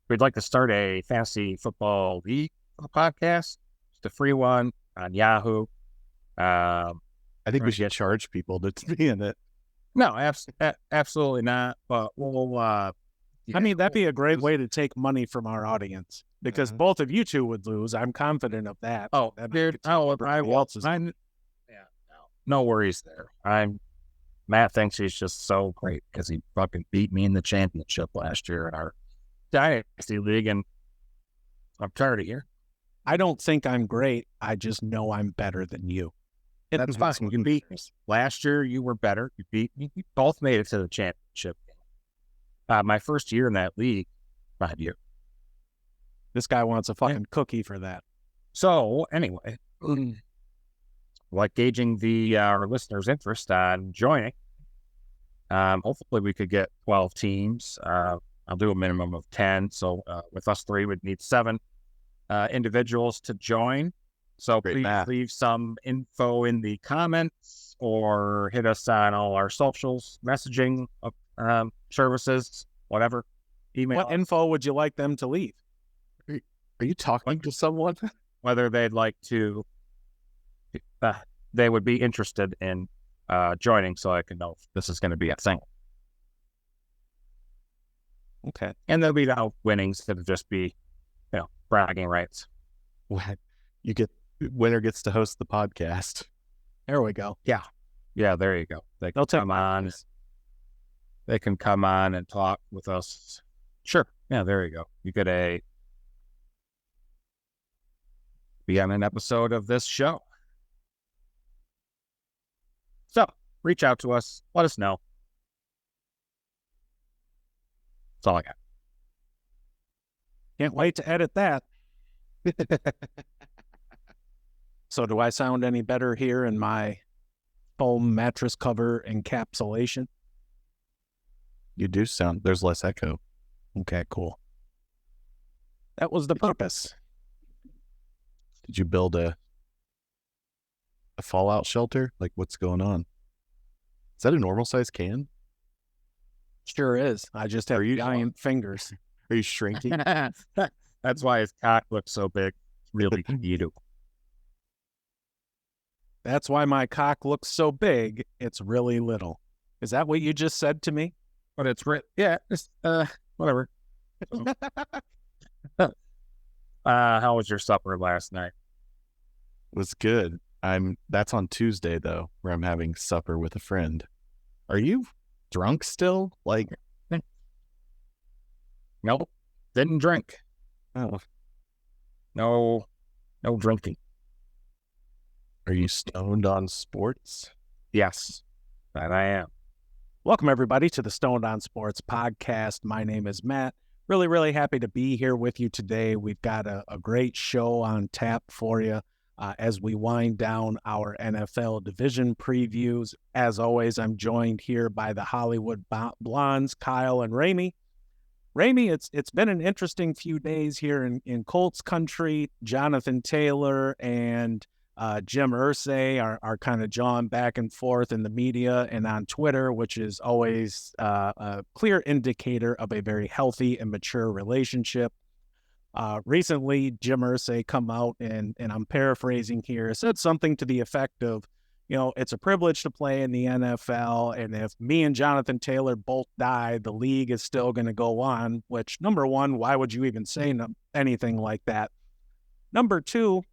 we'd like to start a fantasy football league podcast. It's a free one on Yahoo. I think we should charge people to be in it. No, absolutely not. But we'll. I mean, that'd be a great way to take money from our audience because both of you two would lose. I'm confident of that. Oh, dude. No worries there. Matt thinks he's just so great because he fucking beat me in the championship last year in our Dynasty League, and I'm tired of here. I don't think I'm great. I just know I'm better than you. That's fine. You beat me. Last year, you were better. You beat me. We both made it to the championship game. My first year in that league, mind you. This guy wants a fucking cookie for that. So, anyway, like gauging our listeners' interest on joining. Hopefully, we could get 12 teams. I'll do a minimum of 10. So, with us three, we'd need 7 individuals to join. So please leave some info in the comments or hit us on all our socials, messaging services, whatever. Email. What info would you like them to leave? Are you talking to someone? Whether they'd like to, they would be interested in joining so I can know if this is going to be a thing. Okay. And there'll be no winnings. It'll just be, bragging rights. You get... Winner gets to host the podcast. There we go. Yeah, there you go. They'll come on. They can come on and talk with us. Sure. Yeah, there you go. You get be on an episode of this show. So, reach out to us. Let us know. That's all I got. Can't wait to edit that. So do I sound any better here in my foam mattress cover encapsulation? You do sound, there's less echo. Okay, cool. That was the purpose. Did you build a fallout shelter? Like, what's going on? Is that a normal size can? Sure is. I just have giant fingers. Are you shrinking? That's why his cock looks so big. It's really you. That's why my cock looks so big, it's really little. Is that what you just said to me? But it's whatever. How was your supper last night? It was good. That's on Tuesday though, where I'm having supper with a friend. Are you drunk still? Like, nope, didn't drink. Oh, no drinking. Are you stoned on sports? Yes, that I am. Welcome, everybody, to the Stoned on Sports podcast. My name is Matt. Really, really happy to be here with you today. We've got a great show on tap for you as we wind down our NFL division previews. As always, I'm joined here by the Hollywood Blondes, Kyle and Ramey. Ramey, it's been an interesting few days here in Colts country. Jonathan Taylor and Jim Irsay are kind of jawing back and forth in the media and on Twitter, which is always a clear indicator of a very healthy and mature relationship. Recently, Jim Irsay come out and I'm paraphrasing here, said something to the effect of, it's a privilege to play in the NFL, and if me and Jonathan Taylor both die, the league is still going to go on, which, number one, why would you even say anything like that? Number two,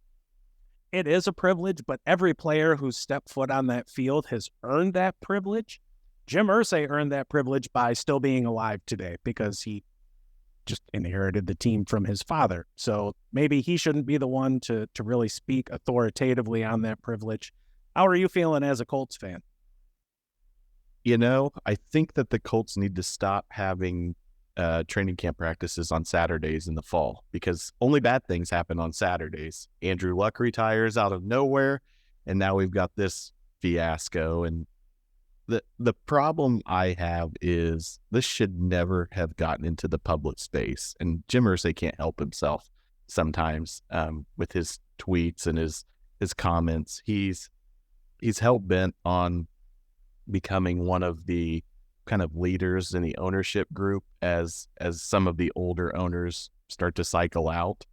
it is a privilege, but every player who's stepped foot on that field has earned that privilege. Jim Irsay earned that privilege by still being alive today because he just inherited the team from his father. So maybe he shouldn't be the one to really speak authoritatively on that privilege. How are you feeling as a Colts fan? I think that the Colts need to stop having training camp practices on Saturdays in the fall because only bad things happen on Saturdays. Andrew Luck retires out of nowhere, and now we've got this fiasco. And the problem I have is this should never have gotten into the public space. And Jim Irsay can't help himself sometimes with his tweets and his comments. He's hell bent on becoming one of the kind of leaders in the ownership group as some of the older owners start to cycle out.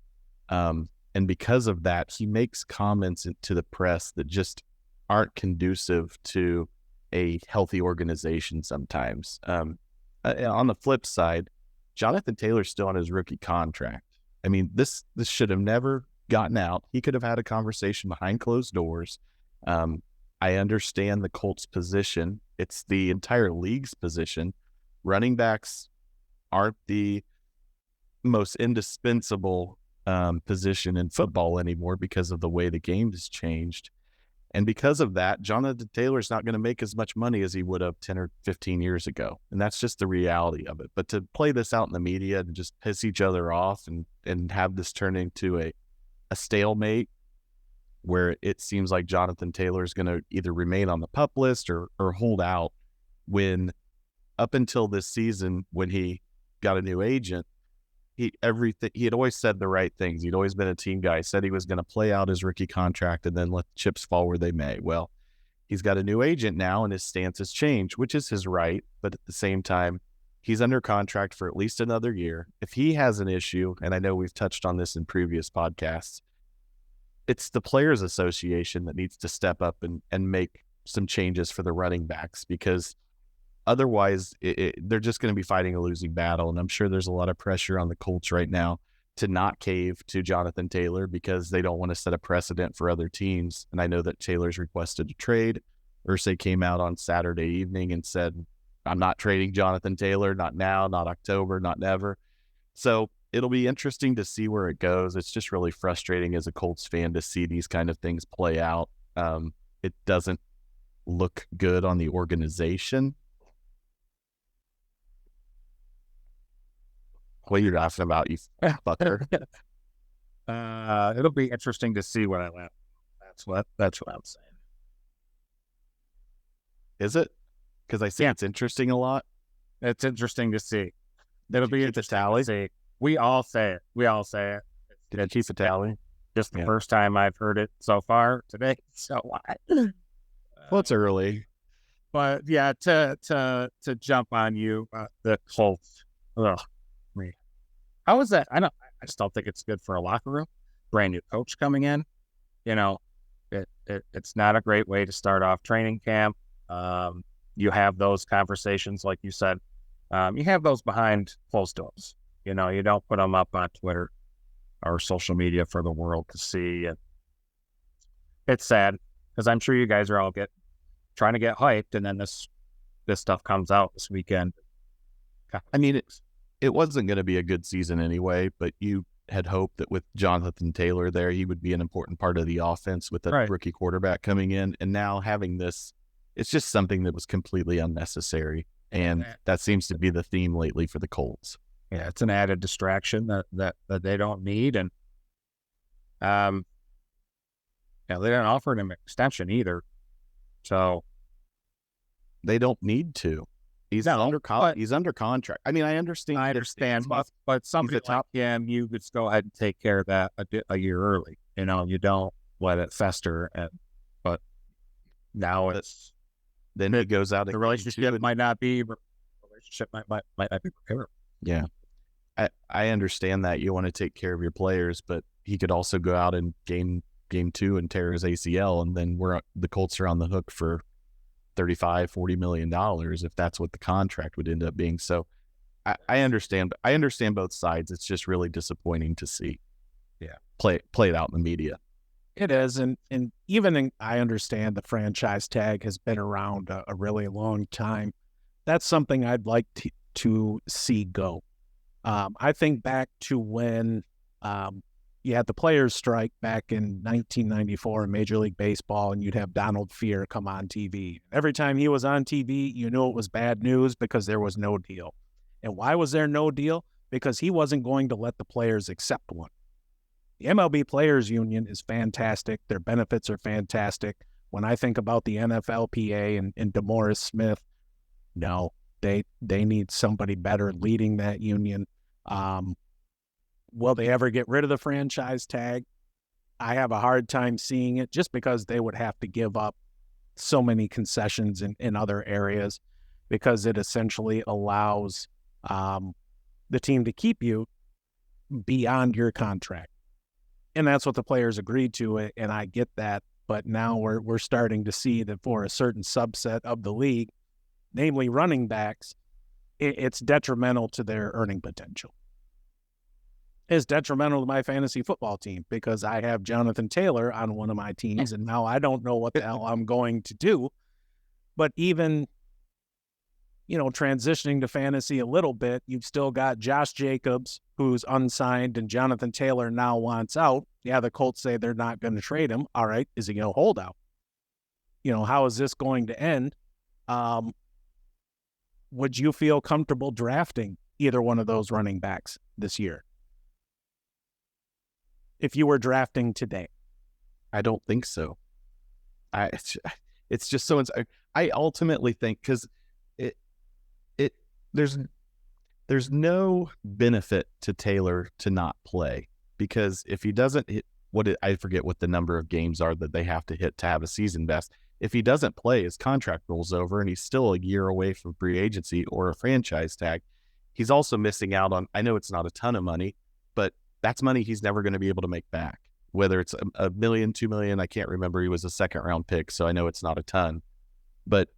And because of that, he makes comments to the press that just aren't conducive to a healthy organization sometimes. On the flip side, Jonathan Taylor's still on his rookie contract. I mean, this should have never gotten out. He could have had a conversation behind closed doors. I understand the Colts' position. It's the entire league's position. Running backs aren't the most indispensable position in football anymore because of the way the game has changed. And because of that, Jonathan Taylor's not going to make as much money as he would have 10 or 15 years ago. And that's just the reality of it. But to play this out in the media and just piss each other off and have this turn into a stalemate where it seems like Jonathan Taylor is going to either remain on the PUP list or hold out, when up until this season, when he got a new agent, he had always said the right things. He'd always been a team guy. He said he was going to play out his rookie contract and then let the chips fall where they may. Well, he's got a new agent now and his stance has changed, which is his right. But at the same time, he's under contract for at least another year. If he has an issue, and I know we've touched on this in previous podcasts, it's the Players Association that needs to step up and make some changes for the running backs, because otherwise they're just going to be fighting a losing battle. And I'm sure there's a lot of pressure on the Colts right now to not cave to Jonathan Taylor because they don't want to set a precedent for other teams. And I know that Taylor's requested a trade. Irsay came out on Saturday evening and said, I'm not trading Jonathan Taylor, not now, not October, not never. So it'll be interesting to see where it goes. It's just really frustrating as a Colts fan to see these kind of things play out. It doesn't look good on the organization. What are you laughing about, you fucker? It'll be interesting to see what I laugh. That's what I'm saying. Is it? Because I see it's interesting a lot. It's interesting to see. It'll be interesting to see. We all say it. Did you keep a tally? Just the first time I've heard it so far today. So well, it's early. But yeah, to jump on you, the Colts. Ugh. How is that? I just don't think it's good for a locker room. Brand new coach coming in, it's not a great way to start off training camp. You have those conversations, like you said. You have those behind closed doors. You don't put them up on Twitter or social media for the world to see. And it's sad because I'm sure you guys are all trying to get hyped, and then this stuff comes out this weekend. I mean, it wasn't going to be a good season anyway, but you had hoped that with Jonathan Taylor there, he would be an important part of the offense with the rookie quarterback coming in. And now having this, it's just something that was completely unnecessary. And that seems to be the theme lately for the Colts. Yeah, it's an added distraction that they don't need. And they didn't offer him an extension either. So they don't need to. He's under contract. I mean, I understand. But somebody like him, you could go ahead and take care of that a year early. You don't let it fester. But now then it goes out. The relationship might not be. Might not be prepared. Yeah, I understand that you want to take care of your players, but he could also go out in game 2 and tear his ACL, and then the Colts are on the hook for $35-40 million if that's what the contract would end up being. So I understand both sides. It's just really disappointing to see play it out in the media. It is, and even I understand the franchise tag has been around a really long time. That's something I'd like to see go. I think back to when you had the players' strike back in 1994 in Major League Baseball, and you'd have Donald Fear come on TV. Every time he was on TV, you knew it was bad news because there was no deal. And why was there no deal? Because he wasn't going to let the players accept one. The MLB Players Union is fantastic. Their benefits are fantastic. When I think about the NFLPA and DeMaurice Smith, no, they need somebody better leading that union. Will they ever get rid of the franchise tag? I have a hard time seeing it, just because they would have to give up so many concessions in other areas. because it essentially allows the team to keep you beyond your contract. And that's what the players agreed to, and I get that. But now we're starting to see that for a certain subset of the league, namely running backs, it's detrimental to their earning potential. It's detrimental to my fantasy football team because I have Jonathan Taylor on one of my teams, and now I don't know what the hell I'm going to do. But even, transitioning to fantasy a little bit, you've still got Josh Jacobs, who's unsigned, and Jonathan Taylor now wants out. Yeah, the Colts say they're not going to trade him. All right, is he going to hold out? How is this going to end? Would you feel comfortable drafting either one of those running backs this year if you were drafting today? I don't think so. It's just so. I ultimately think because there's no benefit to Taylor to not play, because if he doesn't hit I forget what the number of games are that they have to hit to have a season best. If he doesn't play, his contract rolls over and he's still a year away from free agency or a franchise tag. He's also missing out on, I know it's not a ton of money, but that's money he's never going to be able to make back. Whether it's $1 million, $2 million, I can't remember. He was a second round pick, so I know it's not a ton. But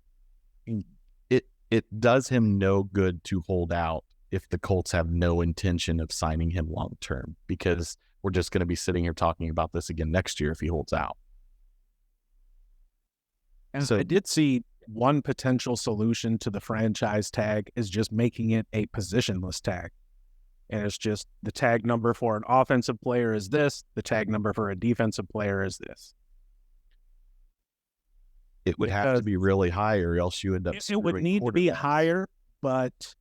it does him no good to hold out if the Colts have no intention of signing him long term, because we're just going to be sitting here talking about this again next year if he holds out. And so I did see one potential solution to the franchise tag is just making it a positionless tag. And it's just the tag number for an offensive player is this, the tag number for a defensive player is this. It would have to be really high, or else you end up. It would need to be higher, but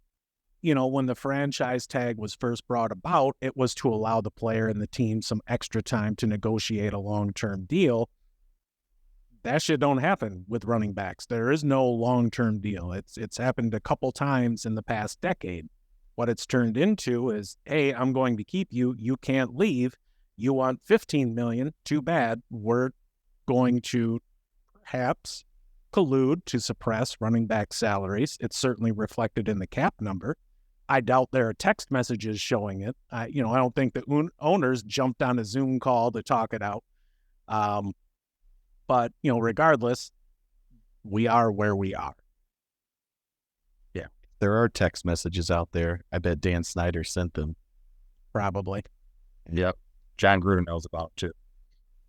when the franchise tag was first brought about, it was to allow the player and the team some extra time to negotiate a long-term deal. That shit don't happen with running backs. There is no long-term deal. It's happened a couple times in the past decade. What it's turned into is, hey, I'm going to keep you. You can't leave. You want $15 million. Too bad. We're going to perhaps collude to suppress running back salaries. It's certainly reflected in the cap number. I doubt there are text messages showing it. I don't think the owners jumped on a Zoom call to talk it out. But, regardless, we are where we are. Yeah. There are text messages out there. I bet Dan Snyder sent them. Probably. Yep. John Gruden knows about it too.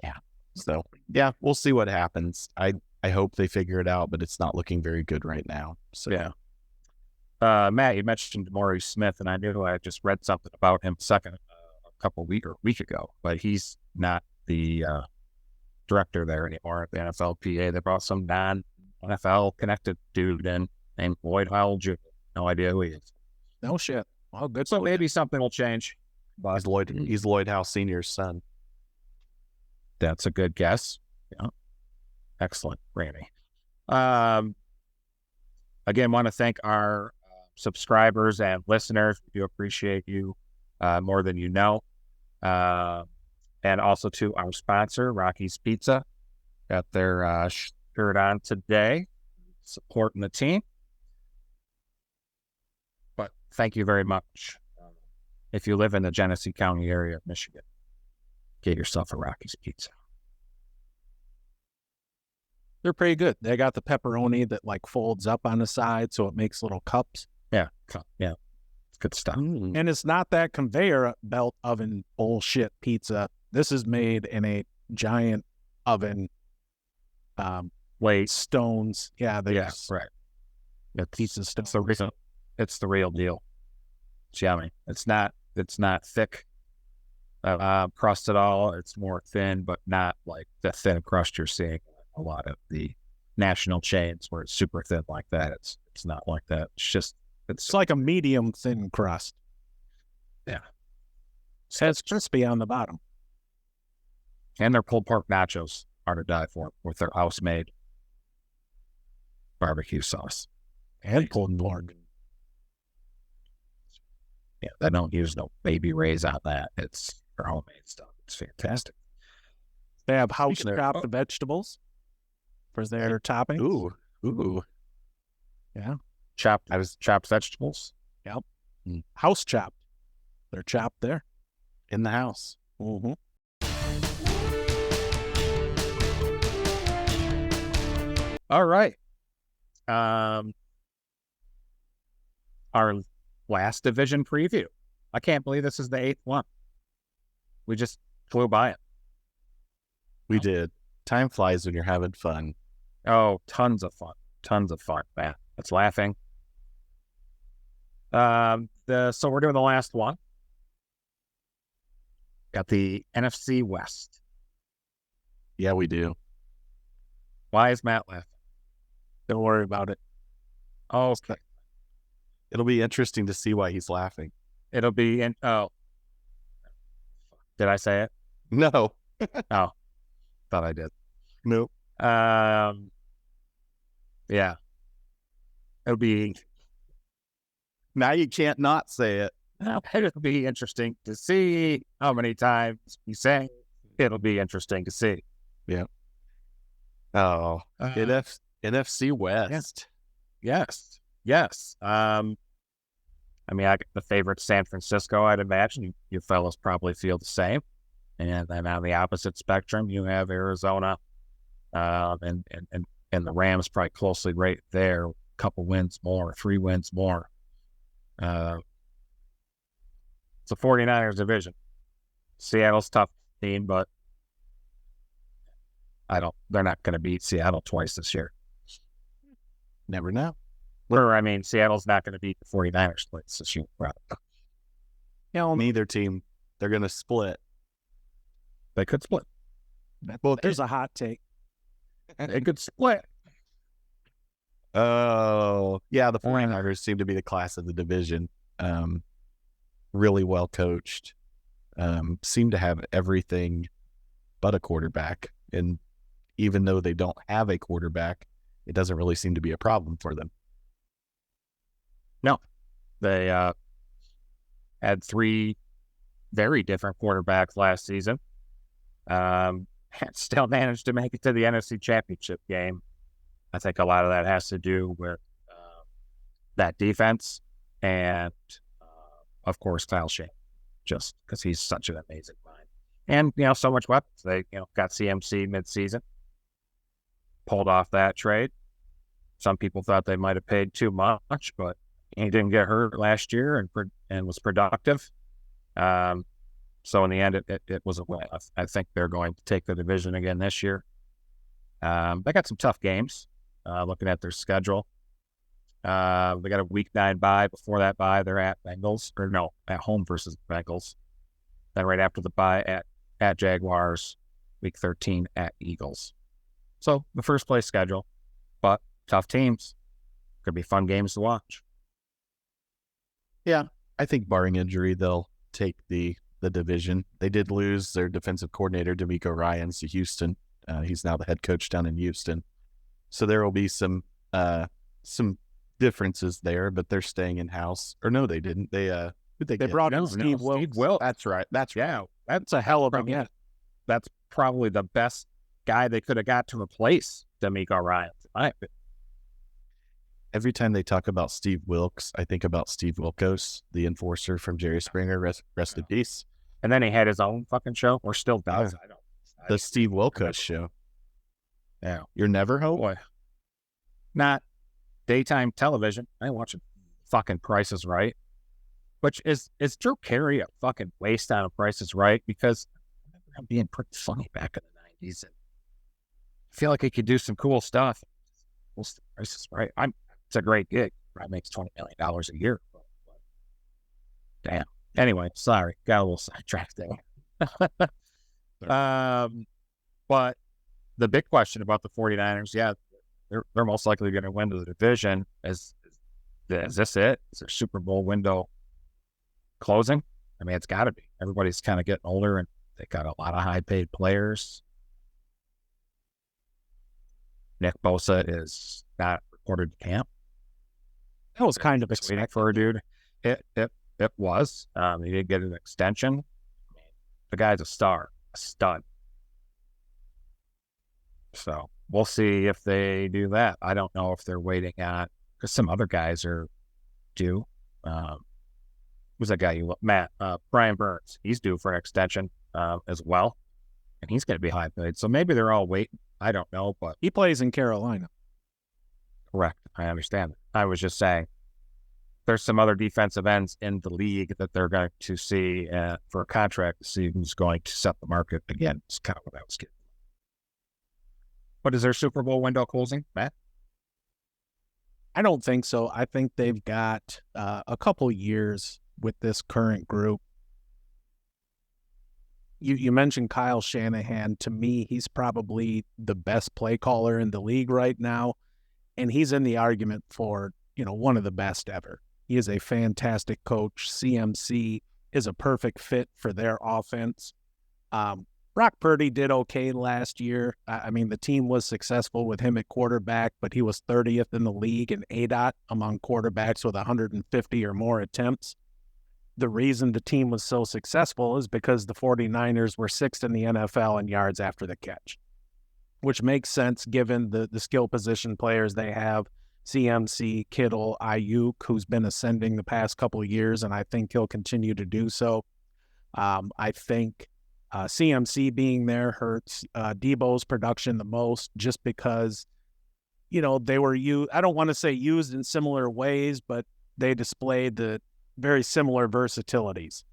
Yeah. So, yeah, we'll see what happens. I hope they figure it out, but it's not looking very good right now. So, yeah. Matt, you mentioned Maurice Smith, and I knew I just read something about him a week ago, but he's not the director there anymore at the NFLPA. They brought some non-NFL connected dude in named Lloyd Howell Jr. No idea who he is. No shit. Well, good. So maybe something will change. But he's Lloyd Howe Sr.'s son. That's a good guess. Yeah. Excellent, Randy. Again, want to thank our subscribers and listeners. We do appreciate you more than you know. And also to our sponsor, Rocky's Pizza. Got their shirt on today, supporting the team. But thank you very much. If you live in the Genesee County area of Michigan, get yourself a Rocky's Pizza. They're pretty good. They got the pepperoni that folds up on the side, so it makes little cups. Yeah. It's good stuff. And it's not that conveyor belt oven bullshit pizza. This is made in a giant oven. Stones. Yeah. Right. Pizza stones. It's the real deal. It's yummy. It's not thick crust at all. It's more thin, but not like the thin crust you're seeing a lot of the national chains where it's super thin like that. It's not like that. It's like a medium thin crust. Yeah. So it's crispy on the bottom. And their pulled pork nachos are to die for with their house-made barbecue sauce. And pulled pork. Yeah, they don't use no Baby Ray's on that. It's their homemade stuff. It's fantastic. They have house-chopped vegetables for their toppings. Ooh. Yeah. chopped vegetables. Yep. House chopped. They're chopped there. In the house. Mm-hmm. All right. Our last division preview. I can't believe this is the 8th one. We just flew by it. We did. Time flies when you're having fun. Oh, tons of fun, man. It's laughing. So we're doing the last one. Got the NFC West. Yeah, we do. Why is Matt laughing? Don't worry about it. Oh, okay. It'll be interesting to see why he's laughing. It'll be in. Oh, did I say it? No. Oh, thought I did. Nope. Yeah. It'll be. Now you can't not say it. It'll be interesting to see how many times we say. It'll be interesting to see. Yeah. Oh, NFC West. Yes. I mean, I the favorite San Francisco. I'd imagine you fellas probably feel the same. And then on the opposite spectrum, you have Arizona, and the Rams probably closely right there. A couple wins more, 3 wins more. It's a 49ers division. Seattle's tough team, but they're not going to beat Seattle twice this year. Never know. Seattle's not going to beat the 49ers twice this year. Neither team. They're going to split. They could split. Well, there's a hot take. They could split. Oh, yeah. The 49ers seem to be the class of the division. Really well coached. Seem to have everything but a quarterback. And even though they don't have a quarterback, it doesn't really seem to be a problem for them. No. They had 3 very different quarterbacks last season. Still managed to make it to the NFC Championship game. I think a lot of that has to do with that defense and, of course, Kyle Shanahan, just because he's such an amazing mind. And, so much weapons. They, got CMC midseason, pulled off that trade. Some people thought they might have paid too much, but he didn't get hurt last year and was productive. So in the end, it was a win. I think they're going to take the division again this year. They got some tough games. Looking at their schedule, they got a week 9 bye. Before that bye, they're at at home versus Bengals. Then right after the bye at Jaguars, week 13 at Eagles. So the first place schedule, but tough teams. Could be fun games to watch. Yeah, I think barring injury, they'll take the division. They did lose their defensive coordinator, D'Amico Ryans, to Houston. He's now the head coach down in Houston. So there will be some differences there, but they're staying in-house. Or no, they didn't. They brought in Steve Wilks. Steve Wilks. That's right. That's a hell of a get. That's probably the best guy they could have got to replace D'Amico Ryans. Every time they talk about Steve Wilks, I think about Steve Wilkos, the enforcer from Jerry Springer. Rest in peace. And then he had his own fucking show, or still does. The Steve Wilkos show. Yeah. You're never home? Boy. Not daytime television. I ain't watching fucking Price is Right. Which is Drew Carey a fucking waste on a Price is Right? Because I remember him being pretty funny back in the 90s. And I feel like he could do some cool stuff. Price is Right. It's a great gig. Probably makes $20 million a year. Damn. Anyway, sorry. Got a little sidetracked there. But the big question about the 49ers, they're most likely going to win the division. Is this it? Is their Super Bowl window closing? I mean, it's got to be. Everybody's kind of getting older, and they got a lot of high-paid players. Nick Bosa is not reported to camp. That was kind of expected for a dude. It was. He did get an extension. The guy's a stud. So we'll see if they do that. I don't know if they're waiting on because some other guys are due. Who's that guy Matt? Brian Burns. He's due for an extension as well, and he's going to be high paid. So maybe they're all waiting. I don't know, but he plays in Carolina. Correct. I understand. I was just saying there's some other defensive ends in the league that they're going to see for a contract to see who's going to set the market again. It's kind of what I was getting. But is their Super Bowl window closing, Matt? I don't think so. I think they've got a couple years with this current group. You mentioned Kyle Shanahan. To me, he's probably the best play caller in the league right now, and he's in the argument for, one of the best ever. He is a fantastic coach. CMC is a perfect fit for their offense. Brock Purdy did okay last year. I mean, the team was successful with him at quarterback, but he was 30th in the league in ADOT among quarterbacks with 150 or more attempts. The reason the team was so successful is because the 49ers were 6th in the NFL in yards after the catch, which makes sense given the skill position players they have. CMC, Kittle, Ayuk, who's been ascending the past couple of years, and I think he'll continue to do so. I think CMC being there hurts Debo's production the most, just because, they were used, I don't want to say used in similar ways, but they displayed the very similar versatilities.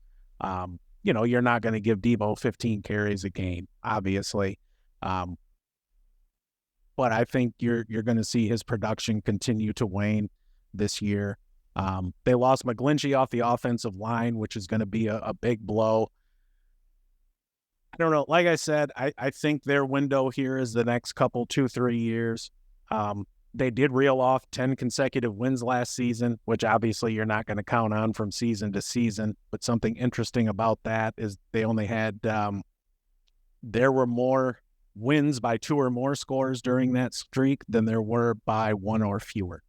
You're not going to give Debo 15 carries a game, obviously. But I think you're going to see his production continue to wane this year. They lost McGlinchey off the offensive line, which is going to be a big blow. I don't know. Like I said, I think their window here is the next couple, 2-3 years. They did reel off 10 consecutive wins last season, which obviously you're not going to count on from season to season. But something interesting about that is they only had there were more wins by 2 or more scores during that streak than there were by 1 or fewer.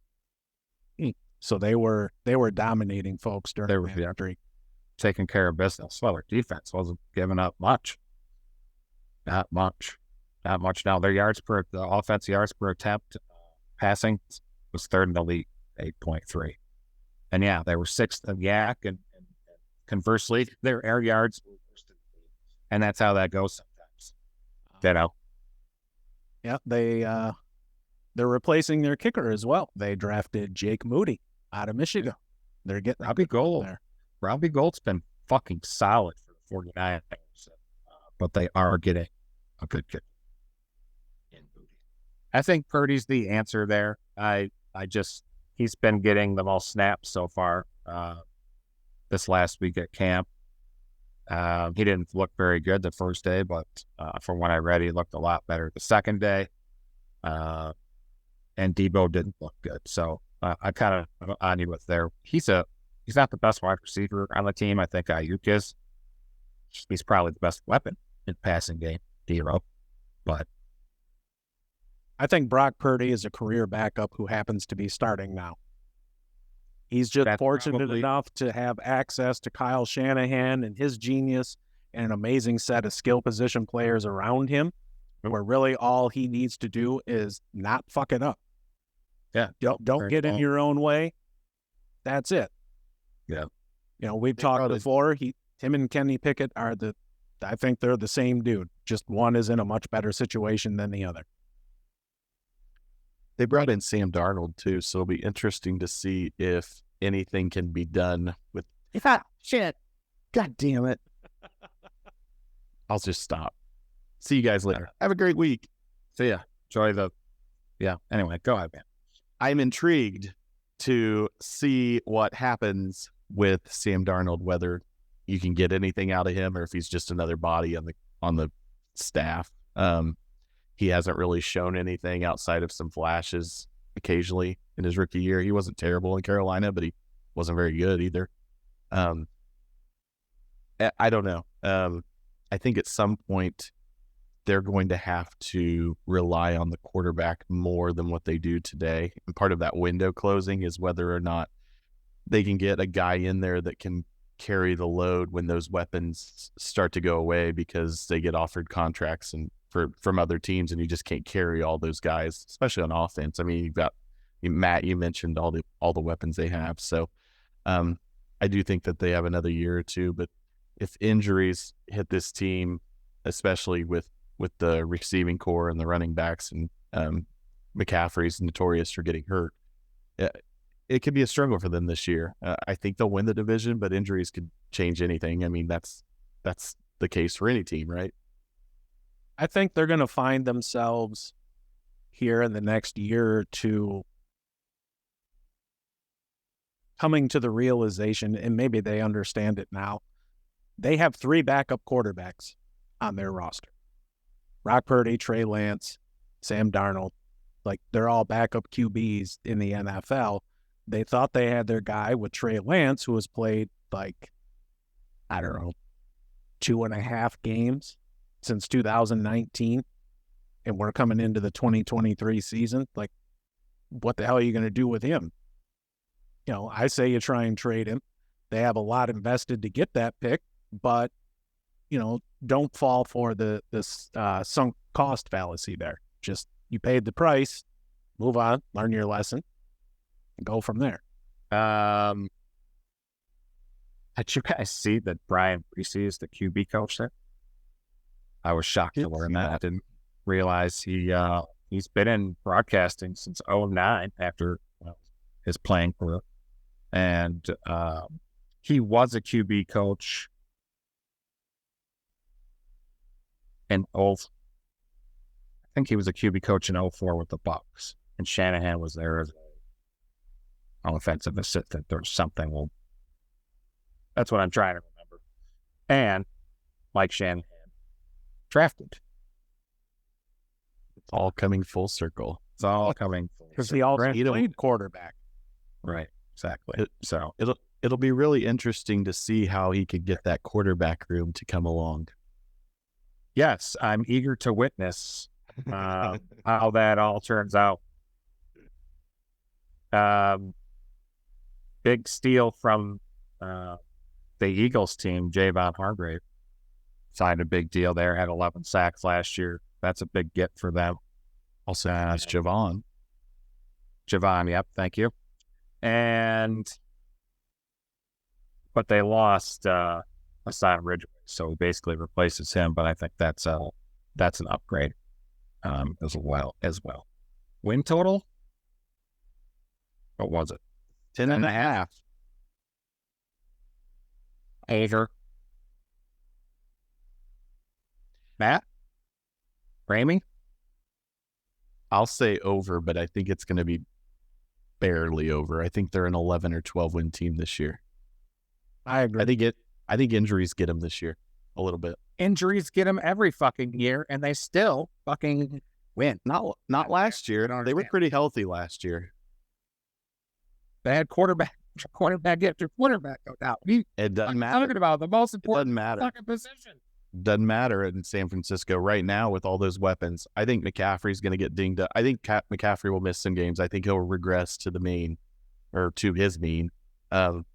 So they were dominating folks during that streak. Taking care of business. Well, their defense wasn't giving up much. Not much. Now the offense yards per attempt passing was 3rd in the league, 8.3. And yeah, they were 6th in YAC, and conversely, their air yards were worst in the league. And that's how that goes sometimes. Yeah, they're replacing their kicker as well. They drafted Jake Moody out of Michigan. They're getting Robbie Gould there. Robbie Gould's been fucking solid for the 49ers, but they are getting a good kicker in Moody. I think Purdy's the answer there. He's been getting the most snaps so far this last week at camp. He didn't look very good the first day, but from what I read, he looked a lot better the second day. And Debo didn't look good. So I kind of on you with there. He's not the best wide receiver on the team. I think Ayuk is. He's probably the best weapon in passing game, Debo. But I think Brock Purdy is a career backup who happens to be starting now. He's just fortunate enough to have access to Kyle Shanahan and his genius and an amazing set of skill position players around him, where really all he needs to do is not fuck it up. Yeah. Don't get in your own way. That's it. Yeah. We've talked before. Him and Kenny Pickett I think they're the same dude. Just one is in a much better situation than the other. They brought in Sam Darnold too, so it'll be interesting to see if anything can be done with. Shit. God damn it. I'll just stop. See you guys later. Have a great week. See ya. Enjoy anyway, go ahead, man. I'm intrigued to see what happens with Sam Darnold, whether you can get anything out of him or if he's just another body on the staff. He hasn't really shown anything outside of some flashes occasionally in his rookie year. He wasn't terrible in Carolina, but he wasn't very good either. I don't know. I think at some point they're going to have to rely on the quarterback more than what they do today. And part of that window closing is whether or not they can get a guy in there that can carry the load when those weapons start to go away because they get offered contracts from other teams, and you just can't carry all those guys, especially on offense. I mean, you've got, Matt, you mentioned all the weapons they have. So I do think that they have another year or two, but if injuries hit this team, especially with the receiving core and the running backs, and McCaffrey's notorious for getting hurt, it could be a struggle for them this year. I think they'll win the division, but injuries could change anything. I mean, that's the case for any team, right? I think they're going to find themselves here in the next year or two coming to the realization, and maybe they understand it now. They have 3 backup quarterbacks on their roster. Brock Purdy, Trey Lance, Sam Darnold. Like, they're all backup QBs in the NFL. They thought they had their guy with Trey Lance, who has played, like, I don't know, 2.5 games since 2019. And we're coming into the 2023 season. Like, what the hell are you going to do with him? You know, I say you try and trade him. They have a lot invested to get that pick, but, you know, don't fall for this sunk cost fallacy there. Just, you paid the price, move on, learn your lesson, and go from there. Did you guys see that Brian Precy is the QB coach there? I was shocked to learn that. I didn't realize he's been in broadcasting since 2009 after his playing career. And he was a QB coach in I think he was a QB coach in 2004 with the Bucs. And Shanahan was there as an offensive assistant or something. That's what I'm trying to remember. And Mike Shanahan drafted. It's all coming full circle. It's all coming full circle. Because he also played quarterback. Right, exactly. So it'll be really interesting to see how he could get that quarterback room to come along. Yes, I'm eager to witness how that all turns out. Big steal from the Eagles team, Javon Hargrave. Signed a big deal there, had 11 sacks last year. That's a big get for them. Also, that's Javon. Javon, yep, thank you. But they lost Hassan Ridgeway, so he basically replaces him. But I think that's an upgrade as well. Win total? What was it? 10.5. Over. Matt? Ramey? I'll say over, but I think it's going to be barely over. I think they're an 11 or 12 win team this year. I agree. I think injuries get them this year a little bit. Injuries get them every fucking year, and they still fucking win. Not last year. They were pretty healthy last year. They had quarterback after quarterback go down. It doesn't matter. Talking about the most important fucking position. Doesn't matter in San Francisco right now with all those weapons. I think McCaffrey's going to get dinged up. I think McCaffrey will miss some games. I think he'll regress to the mean, or to his mean, and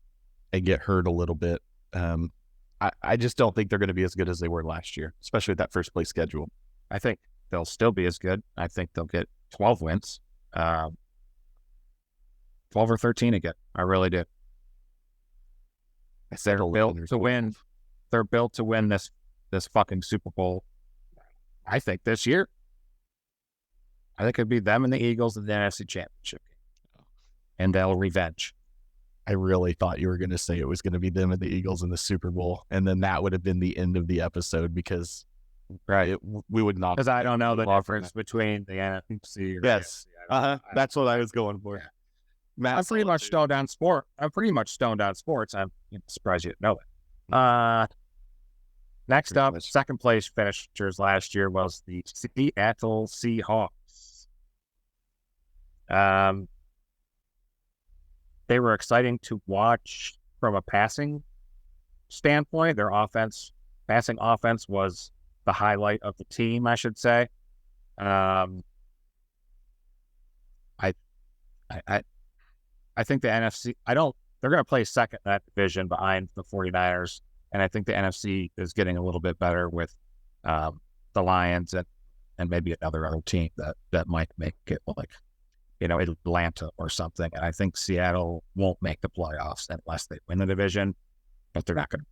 get hurt a little bit. I just don't think they're going to be as good as they were last year, especially with that first place schedule. I think they'll still be as good. I think they'll get 12 wins, 12 or 13 again. I really do. They're built to win. They're built to win this fucking Super Bowl. I think this year. I think it'd be them and the Eagles in the NFC Championship game, and they'll revenge. I really thought you were going to say it was going to be them and the Eagles in the Super Bowl, and then that would have been the end of the episode because, we would not. Because I don't know the difference between the NFC. Yes, that's what I was going for. Yeah. I'm pretty much stoned on sports. I'm surprised you didn't know that. Next up, second place finishers last year was the Seattle Seahawks. They were exciting to watch from a passing standpoint. Their passing offense was the highlight of the team, I should say. I think the NFC, they're going to play second in that division behind the 49ers. And I think the NFC is getting a little bit better with the Lions and maybe another team that might make it like Atlanta or something. And I think Seattle won't make the playoffs unless they win the division, but they're not going to.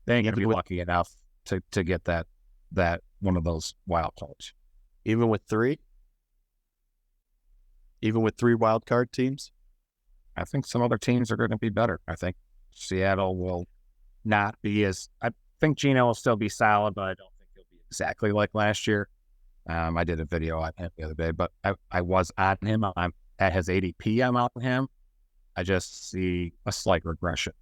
They ain't going to be lucky enough to get that one of those wild cards. Even with three wild card teams? I think some other teams are going to be better. I think Seattle will not be as. I think Geno will still be solid, but I don't think he'll be exactly like last year. I did a video on him the other day, but I was on him. I'm at his ADP. I'm out on him. I just see a slight regression.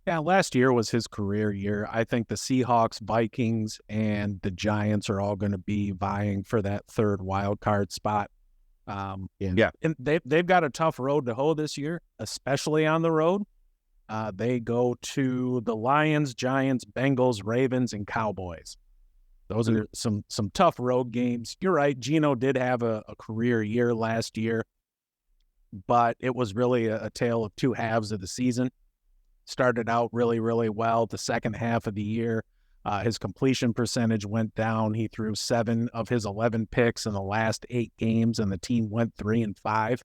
Yeah, last year was his career year. I think the Seahawks, Vikings, and the Giants are all going to be vying for that third wild card spot. And they've got a tough road to hoe this year, especially on the road. They go to the Lions, Giants, Bengals, Ravens, and Cowboys. Those are some tough road games. You're right. Geno did have a career year last year, but it was really a tale of two halves of the season. Started out really, really well. The second half of the year, his completion percentage went down. He threw 7 of his 11 picks in the last 8 games, and the team went 3-5.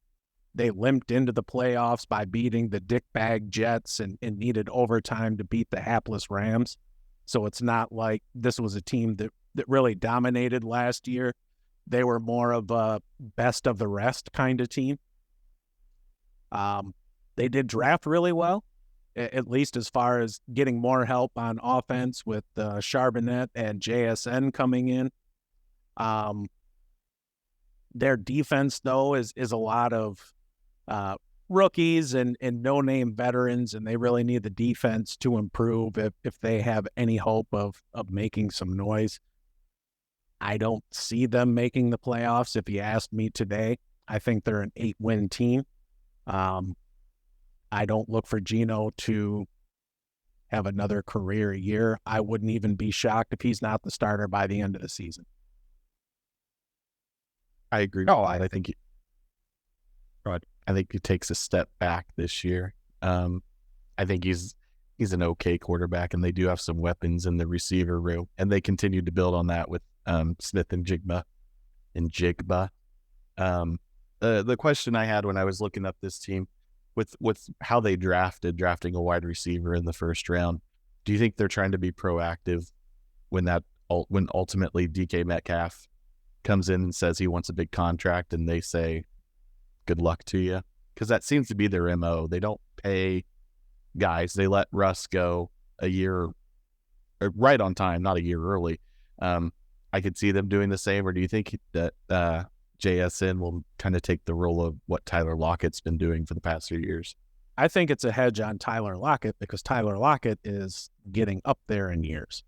They limped into the playoffs by beating the dickbag Jets and needed overtime to beat the hapless Rams. So it's not like this was a team that really dominated last year. They were more of a best of the rest kind of team. They did draft really well, at least as far as getting more help on offense with Charbonnet and JSN coming in. Their defense, though, is a lot of rookies and no-name veterans, and they really need the defense to improve if they have any hope of making some noise. I don't see them making the playoffs. If you asked me today, I think they're an 8-win team. I don't look for Geno to have another career year. I wouldn't even be shocked if he's not the starter by the end of the season. I agree. No, I think he takes a step back this year. I think he's an okay quarterback, and they do have some weapons in the receiver room, and they continue to build on that with Smith and Jigba. The question I had when I was looking up this team with how they drafting a wide receiver in the first round, do you think they're trying to be proactive when ultimately DK Metcalf comes in and says he wants a big contract and they say, good luck to you? Because that seems to be their MO. They don't pay guys. They let Russ go a year right on time, not a year early. I could see them doing the same. Or do you think that JSN will kind of take the role of what Tyler Lockett's been doing for the past few years? I think it's a hedge on Tyler Lockett because Tyler Lockett is getting up there in years.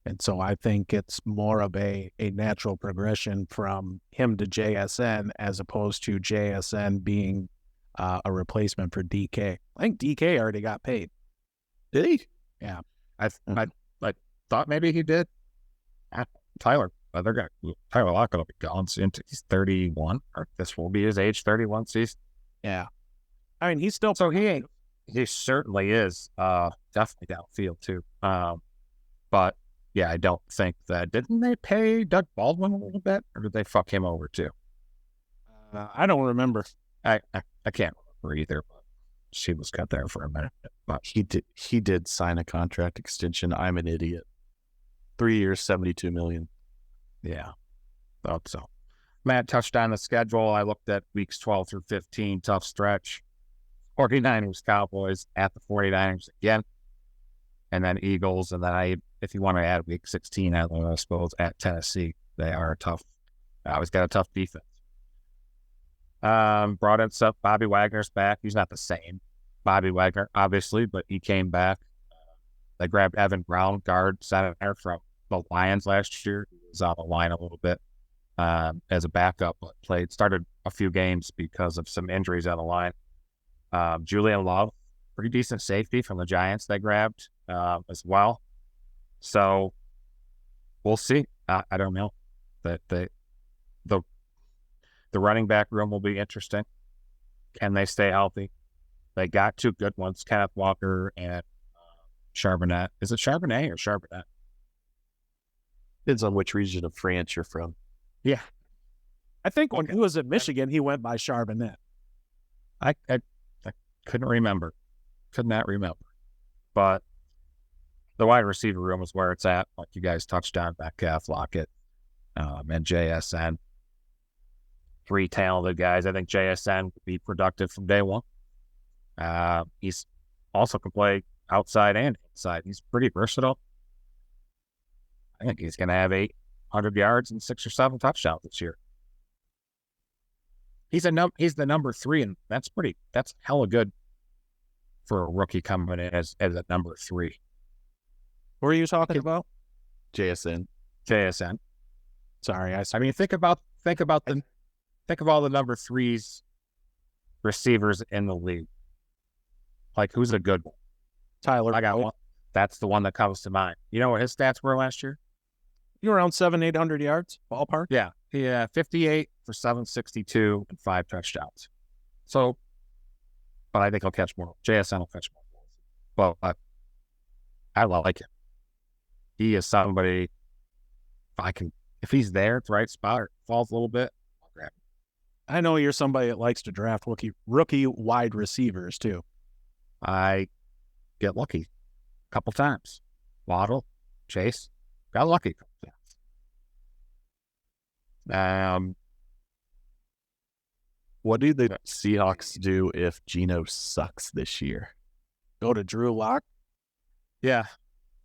And so I think it's more of a natural progression from him to JSN as opposed to JSN being a replacement for DK. I think DK already got paid. Did he? Yeah. I thought maybe he did. Tyler Lockett will be gone soon. He's 31, or this will be his age 31 season. Yeah. I mean, he's still. So he certainly is definitely downfield too. But yeah, I don't think that. Didn't they pay Doug Baldwin a little bit, or did they fuck him over too? I don't remember. I can't remember either. But she was cut there for a minute. But he did sign a contract extension. I'm an idiot. 3 years, $72 million. Yeah, thought so. Matt touched on the schedule. I looked at weeks 12 through 15, tough stretch. 49ers, Cowboys, at the 49ers again. And then Eagles, and then if you want to add week 16, I suppose, at Tennessee. They are tough. Always got a tough defense. Brought in stuff. Bobby Wagner's back. He's not the same Bobby Wagner, obviously, but he came back. They grabbed Evan Brown, guard center from the Lions last year. He was on the line a little bit as a backup, but started a few games because of some injuries on the line. Julian Love, pretty decent safety from the Giants they grabbed as well. So we'll see. I don't know. That the running back room will be interesting. Can they stay healthy? They got 2 good ones, Kenneth Walker and Charbonnet. Is it Charbonnet or Charbonnet? Depends on which region of France you're from. Yeah. I think when he was at Michigan, he went by Charbonnet. I couldn't remember. Could not remember. But the wide receiver room is where it's at. Like you guys touched on, Metcalf, Lockett, and JSN. 3 talented guys. I think JSN would be productive from day one. He's also can play outside and inside. He's pretty versatile. I think he's going to have 800 yards and 6 or 7 touchdowns this year. He's the number 3, and that's hella good for a rookie coming in as a number 3. What are you talking about? JSN. Sorry, I mean, think of all the number 3s receivers in the league. Like, who's a good one? Tyler. I got one. That's the one that comes to mind. You know what his stats were last year? You around 700-800 yards, ballpark. Yeah, 58 for 762 and 5 touchdowns. So, but I think he'll catch more. JSN will catch more. Well, I like him. He is somebody. If he's there at the right spot or falls a little bit, I'll grab him. I know you're somebody that likes to draft rookie wide receivers too. I get lucky a couple times. Waddle, Chase, got lucky a couple times. What do the Seahawks do if Geno sucks this year? Go to Drew Lock? Yeah.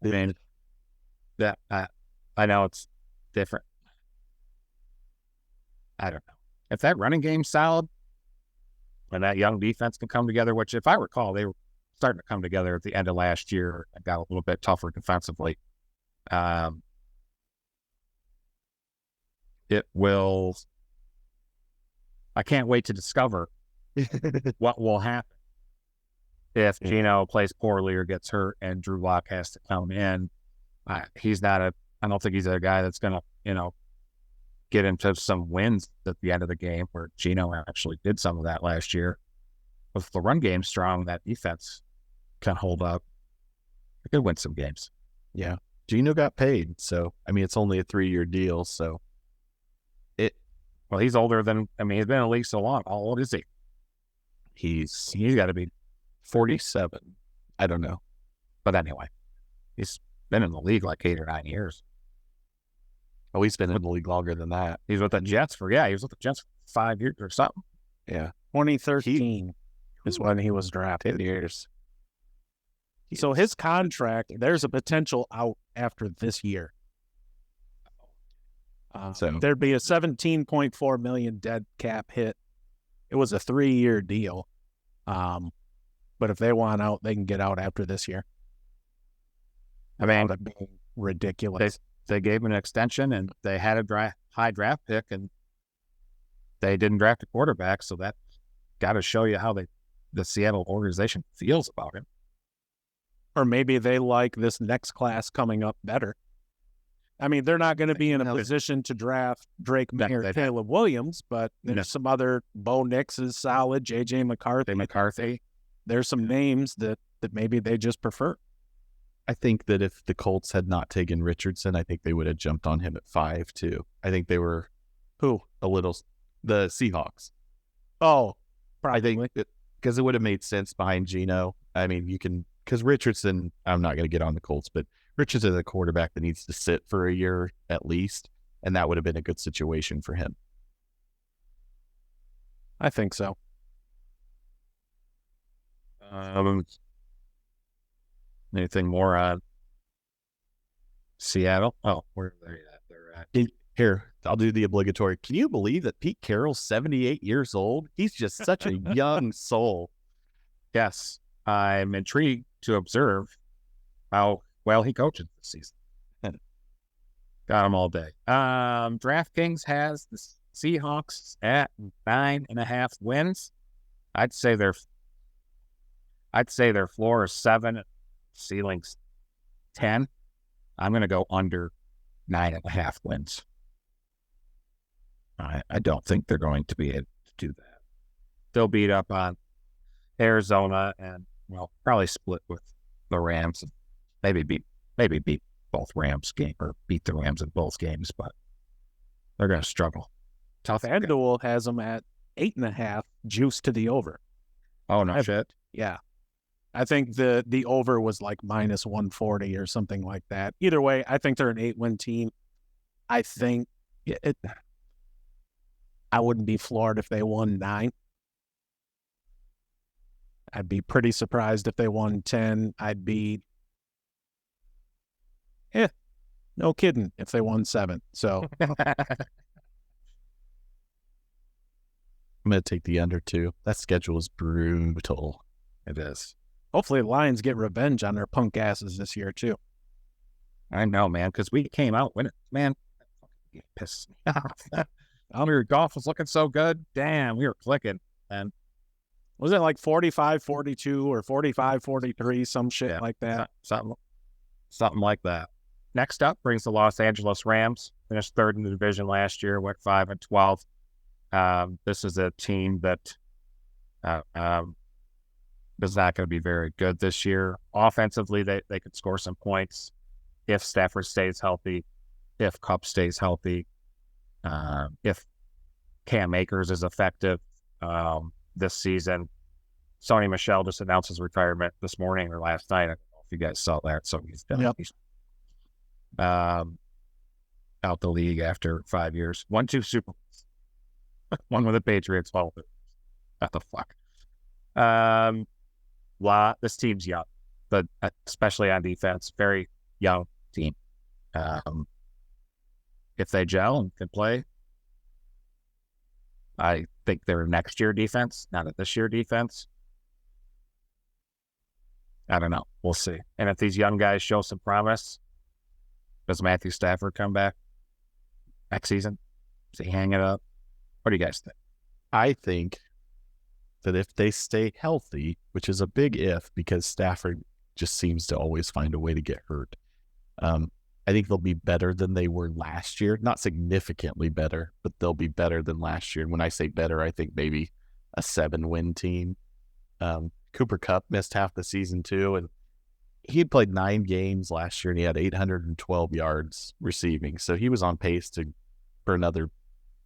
I mean, I know it's different. I don't know. If that running game's solid and that young defense can come together, which if I recall, they were starting to come together at the end of last year and got a little bit tougher defensively. It will. I can't wait to discover what will happen if Geno plays poorly or gets hurt and Drew Lock has to come in. I don't think he's a guy that's going to, get into some wins at the end of the game where Geno actually did some of that last year. If the run game's strong, that defense can hold up. They could win some games. Yeah. Geno got paid. So, I mean, it's only a 3-year deal. So, well, he's older than, he's been in the league so long. How old is he? He's got to be 47. I don't know. But anyway, he's been in the league like 8 or 9 years. Oh, he's been in the league longer than that. He was with the Jets for 5 years or something. Yeah. 2013 is when he was drafted. 10 years. So his contract, there's a potential out after this year. So there'd be a $17.4 million dead cap hit. It was a 3-year deal. But if they want out, they can get out after this year. I mean, that being ridiculous. They gave him an extension and they had a high draft pick and they didn't draft a quarterback. So that got to show you how the Seattle organization feels about him. Or maybe they like this next class coming up better. I mean, they're not going to be in a position to draft Drake May or Caleb Williams, but there's some other. Bo Nix is solid. J.J. McCarthy. There's some names that maybe they just prefer. I think that if the Colts had not taken Richardson, I think they would have jumped on him at 5 too. I think they were the Seahawks. Oh, probably. I think because it would have made sense behind Geno. I mean, because Richardson, I'm not going to get on the Colts, but Richardson is a quarterback that needs to sit for a year at least, and that would have been a good situation for him. I think so. Anything more on Seattle? Oh, where are they at? They're at. Here, I'll do the obligatory. Can you believe that Pete Carroll's 78 years old? He's just such a young soul. Yes. I'm intrigued to observe how well he coaches this season. Got him all day. DraftKings has the Seahawks at 9.5 wins. I'd say their floor is 7, ceiling's 10. I'm going to go under 9.5 wins. I don't think they're going to be able to do that. They'll beat up on Arizona and probably split with the Rams. Maybe beat both Rams game or beat the Rams in both games, but They're going to struggle. Tough. FanDuel has them at 8.5 juice to the over. Oh, no shit. Yeah. I think the over was like minus 140 or something like that. Either way, I think they're an 8-win team. I think I wouldn't be floored if they won 9. I'd be pretty surprised if they won 10. I'd be, no kidding, if they won 7. So I'm going to take the under 2. That schedule is brutal. It is. hopefully the Lions get revenge on their punk asses this year too. I know, man, because we came out winning. Man, it pisses me off. Your golf was looking so good. Damn, we were clicking. And was it like 45-42 or 45-43, some shit like that? Something like that. Next up brings the Los Angeles Rams. Finished third in the division last year, went 5-12. This is a team that is not going to be very good this year. Offensively, they could score some points if Stafford stays healthy, if Kupp stays healthy, if Cam Akers is effective this season. Sony Michel just announced his retirement this morning or last night. I don't know if you guys saw that. So he's done. Yep. He's out the league after 5 years. 2 Super Bowls. One with the Patriots. What the fuck? This team's young, but especially on defense, very young team. If they gel and can play, I think they're next year defense, not a this year defense. I don't know. We'll see. And if these young guys show some promise, does Matthew Stafford come back next season? Does he hang it up? What do you guys think? I think that if they stay healthy, which is a big if because Stafford just seems to always find a way to get hurt, I think they'll be better than they were last year. Not significantly better, but they'll be better than last year. And when I say better, I think maybe a 7-win team. Cooper Kupp missed half the season too, and he had played 9 games last year, and he had 812 yards receiving. So he was on pace for another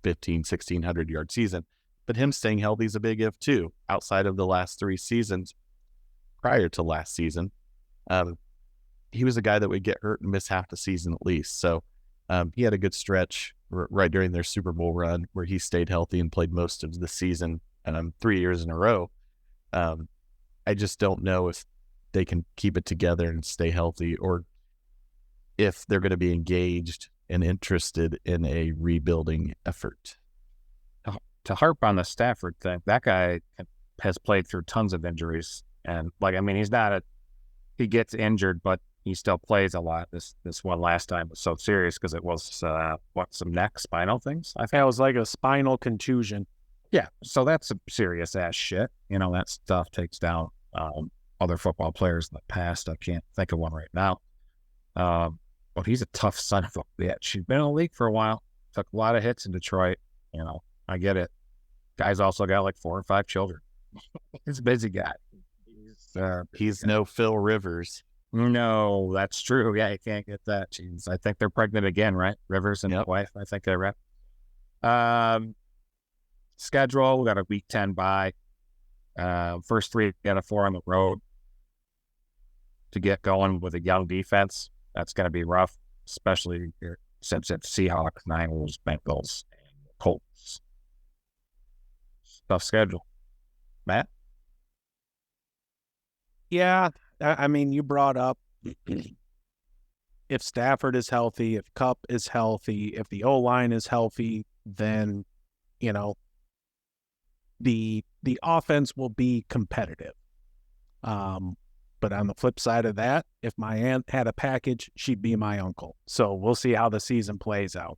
1,600 yard season. But him staying healthy is a big if too. Outside of the last 3 seasons, prior to last season, he was a guy that would get hurt and miss half the season at least. So he had a good stretch right during their Super Bowl run where he stayed healthy and played most of the season 3 years in a row. I just don't know if they can keep it together and stay healthy, or if they're going to be engaged and interested in a rebuilding effort. To harp on the Stafford thing, that guy has played through tons of injuries. And he gets injured, but he still plays a lot. This one last time was so serious because it was, some neck spinal things? I think it was like a spinal contusion. Yeah, so that's some serious ass shit. That stuff takes down other football players in the past. I can't think of one right now. But he's a tough son of a bitch. He's been in the league for a while. Took a lot of hits in Detroit. I get it. Guy's also got like 4 or 5 children. He's a busy guy. He's no Phil Rivers. No, that's true. Yeah, you can't get that. Jeez, I think they're pregnant again, right? Rivers and his wife. I think they're right. Schedule, we got a week 10 bye. First 3 out of 4 on the road to get going with a young defense. That's going to be rough, especially since it's Seahawks, Niners, Bengals, and Colts. Tough schedule. Matt? Yeah, I mean, you brought up if Stafford is healthy, if Kupp is healthy, if the O-line is healthy, then, the offense will be competitive. But on the flip side of that, if my aunt had a package, she'd be my uncle. So we'll see how the season plays out.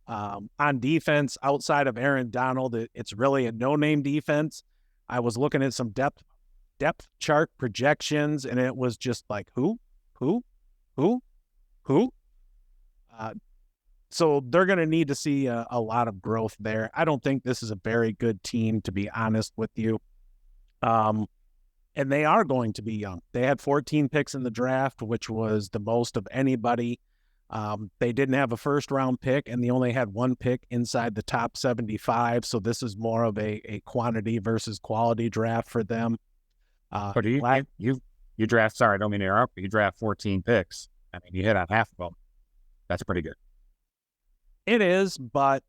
On defense, outside of Aaron Donald, it's really a no-name defense. I was looking at some depth chart projections, and it was just like, who? So they're going to need to see a lot of growth there. I don't think this is a very good team, to be honest with you. And they are going to be young. They had 14 picks in the draft, which was the most of anybody. They didn't have a first-round pick, and they only had one pick inside the top 75, so this is more of a quantity versus quality draft for them. But you draft, sorry, I don't mean to interrupt, but you draft 14 picks. I mean, you hit on half of them. That's pretty good. It is, but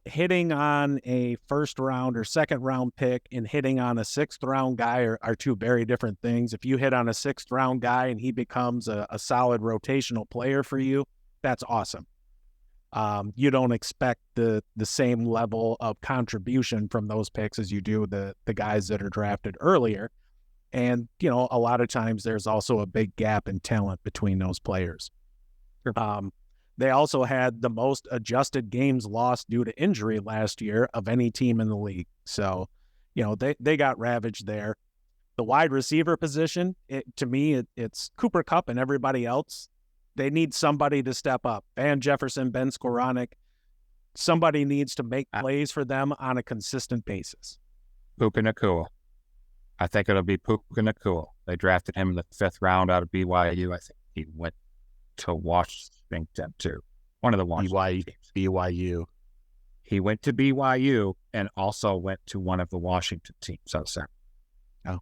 hitting on a first round or second round pick and hitting on a sixth round guy are two very different things. If you hit on a sixth round guy and he becomes a solid rotational player for you, that's awesome. You don't expect the same level of contribution from those picks as you do the guys that are drafted earlier. And, a lot of times there's also a big gap in talent between those players. Sure. They also had the most adjusted games lost due to injury last year of any team in the league. So, they got ravaged there. The wide receiver position, to me, it's Cooper Kupp and everybody else. They need somebody to step up. Van Jefferson, Ben Skoranek, somebody needs to make plays for them on a consistent basis. Puka Nacua. I think it'll be Puka Nacua. They drafted him in the 5th round out of BYU. I think he went to Washington too. One of the Washington teams. BYU. He went to BYU and also went to one of the Washington teams. So, oh,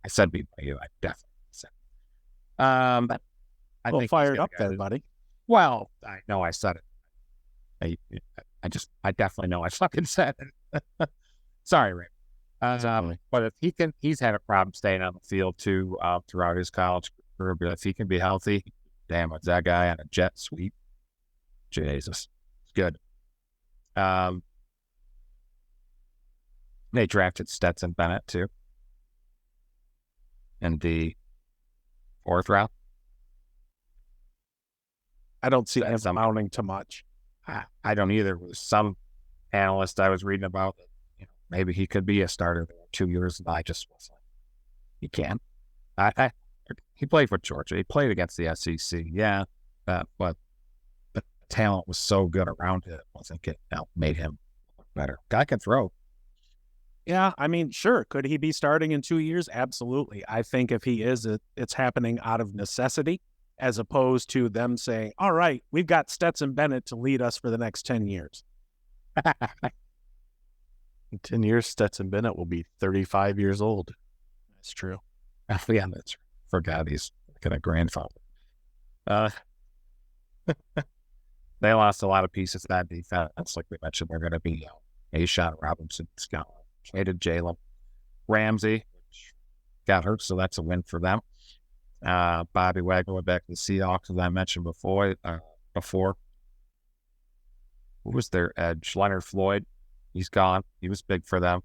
I said BYU. I definitely said. But I think fired up there, buddy. Well, I know I said it. I definitely know I fucking said it. Sorry, Rick. But if he's had a problem staying on the field too throughout his college career. But if he can be healthy, damn, it's that guy on a jet sweep. Jesus, it's good. They drafted Stetson Bennett too in the 4th round. I don't see him amounting to much. I don't either. With some analyst I was reading about, maybe he could be a starter in 2 years, and I just was like, he can't. He played for Georgia. He played against the SEC, yeah, but the talent was so good around him. I think it made him better. Guy can throw. Yeah, I mean, sure. Could he be starting in 2 years? Absolutely. I think if he is, it's happening out of necessity, as opposed to them saying, all right, we've got Stetson Bennett to lead us for the next 10 years. In 10 years, Stetson Bennett will be 35 years old. That's true. Yeah, that's forgot he's a grandfather. They lost a lot of pieces to that defense. Like we mentioned, they're going to be A'Shawn Robinson, Scott, traded Jalen Ramsey, which got hurt, so that's a win for them. Bobby Wagner went back to the Seahawks, as I mentioned before. Who was their edge? Leonard Floyd. He's gone. He was big for them.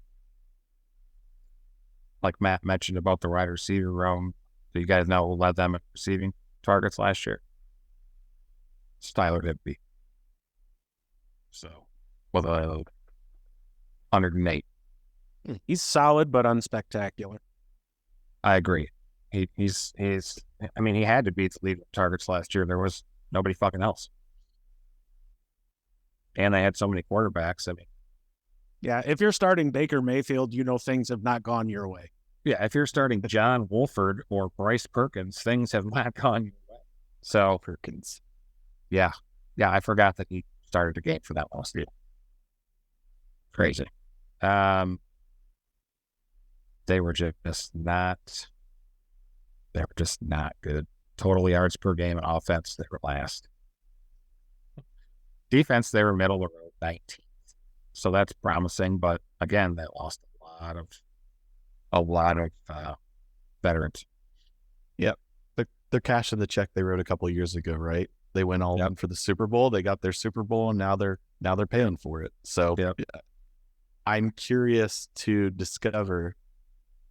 Like Matt mentioned about the wide receiver room, do you guys know who led them in receiving targets last year? Tyler Higby. So, with 108. He's solid but unspectacular. I agree. He's. I mean, he had to beat the lead in targets last year. There was nobody fucking else, and they had so many quarterbacks. I mean, yeah, if you're starting Baker Mayfield, things have not gone your way. Yeah, if you're starting John Wolford or Bryce Perkins, things have not gone your way. So Perkins, yeah, I forgot that he started the game for that last year. Crazy. They were just not. They were just not good. Total yards per game and offense, they were last. Defense, they were middle of the road, 19th. So that's promising, but again, they lost a lot of veterans. Yep. They're cashing the check they wrote a couple of years ago, right? They went all in for the Super Bowl. They got their Super Bowl, and now they're paying for it. So I'm curious to discover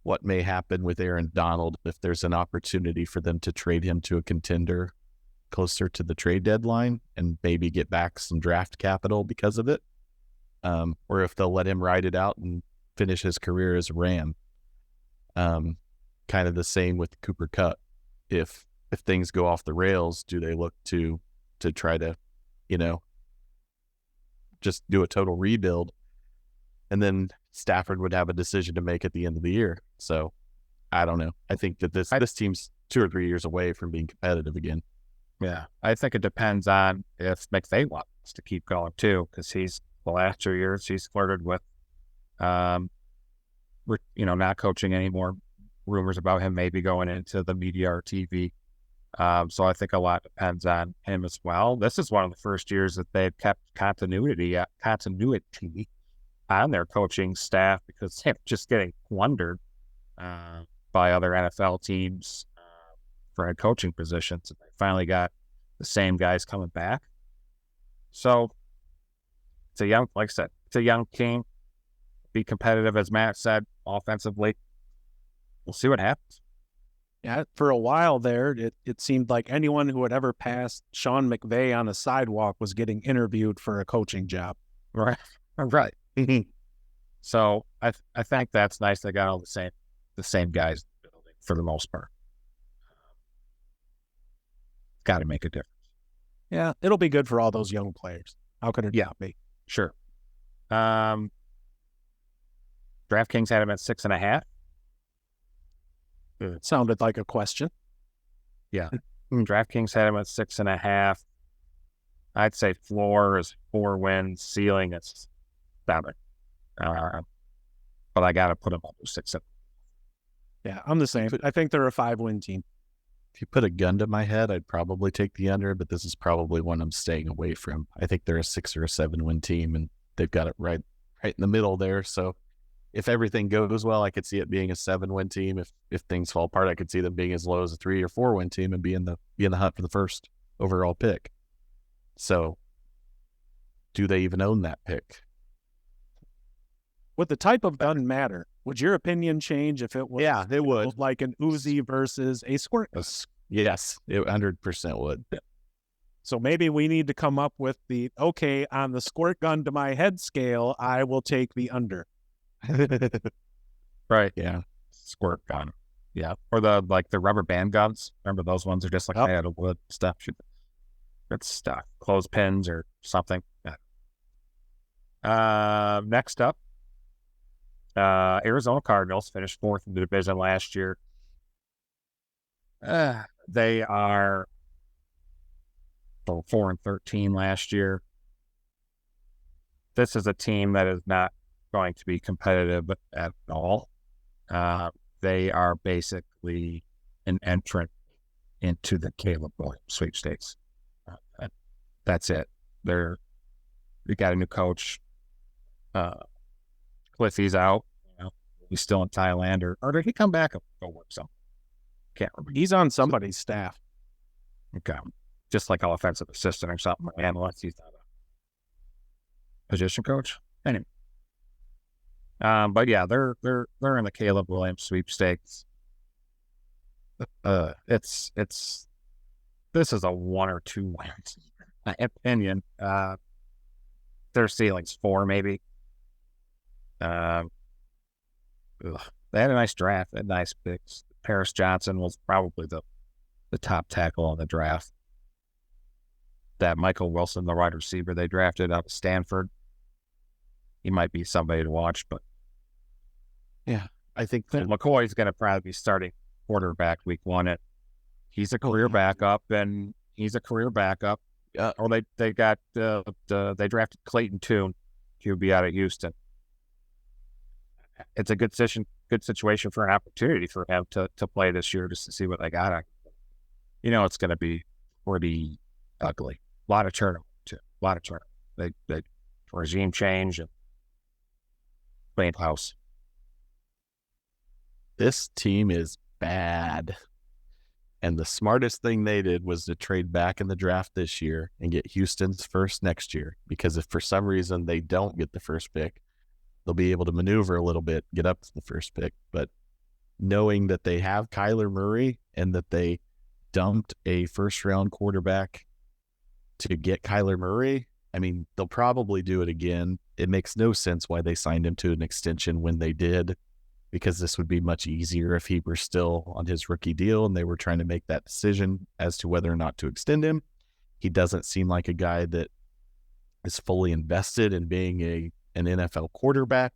what may happen with Aaron Donald if there's an opportunity for them to trade him to a contender closer to the trade deadline and maybe get back some draft capital because of it. Or if they'll let him ride it out and finish his career as a Ram. Kind of the same with Cooper Kupp. If things go off the rails, do they look to try to, just do a total rebuild? And then Stafford would have a decision to make at the end of the year. So I don't know. I think that this team's 2 or 3 years away from being competitive again. Yeah, I think it depends on if McVay wants to keep going too, because the last 2 years he's flirted with, not coaching anymore. Rumors about him maybe going into the media or TV. So I think a lot depends on him as well. This is one of the first years that they've kept continuity on their coaching staff, because they're just getting plundered by other NFL teams for head coaching positions. And they finally got the same guys coming back. So it's like I said, it's a young team. Be competitive, as Matt said, offensively. We'll see what happens. Yeah, for a while there, it seemed like anyone who had ever passed Sean McVay on a sidewalk was getting interviewed for a coaching job. Right. So I think that's nice. They got all the same guys for the most part. Got to make a difference. Yeah, it'll be good for all those young players. How could it not be? Sure. DraftKings had him at 6.5. It sounded like a question. Yeah. DraftKings had him at 6.5. I'd say floor is 4 wins, ceiling is 7. But I got to put them under 6. Yeah, I'm the same. I think they're a 5-win team. If you put a gun to my head, I'd probably take the under, but this is probably one I'm staying away from. I think they're a 6 or a 7-win team, and they've got it right in the middle there. So if everything goes well, I could see it being a 7-win team. If things fall apart, I could see them being as low as a 3 or 4-win team and be in the hunt for the first overall pick. So do they even own that pick? Would the type of gun matter? Would your opinion change if it was? Yeah, it would. Like an Uzi versus a squirt gun? Yes, it 100% would. So maybe we need to come up with on the squirt gun to my head scale, I will take the under. Right. Yeah. Squirt gun. Yeah. Or the rubber band guns. Remember those ones are just like made out of wood stuff. Good stuff. Clothespins or something. Yeah. Next up, Arizona Cardinals finished 4th in the division last year. They are 4-13 last year. This is a team that is not going to be competitive at all. They are basically an entrant into the Caleb Williams sweepstakes. That's it. We got a new coach. Cliffy's out. He's still in Thailand, or did he come back and go work something? Can't remember. He's on somebody's staff. Okay, just like an offensive assistant or something. Analyst. He's not a position coach. Anyway, but yeah, they're in the Caleb Williams sweepstakes. This is a 1 or 2 wins, in my opinion. Their ceiling's 4, maybe. They had a nice draft, had nice picks. Paris Johnson was probably the top tackle in the draft. That Michael Wilson, the wide receiver they drafted out of Stanford, he might be somebody to watch, but yeah, I think McCoy's going to probably be starting quarterback week 1. He's a career backup, and he's a career backup. Yeah. Or they drafted Clayton Tune, QB out of Houston. It's a good situation for an opportunity for him to play this year, just to see what they got. It's going to be pretty ugly. A lot of turnover too. A lot of turnover. They regime change and clean house. This team is bad. And the smartest thing they did was to trade back in the draft this year and get Houston's first next year. Because if for some reason they don't get the first pick, they'll be able to maneuver a little bit, get up to the first pick. But knowing that they have Kyler Murray and that they dumped a first-round quarterback to get Kyler Murray, I mean, they'll probably do it again. It makes no sense why they signed him to an extension when they did, because this would be much easier if he were still on his rookie deal and they were trying to make that decision as to whether or not to extend him. He doesn't seem like a guy that is fully invested in being an NFL quarterback.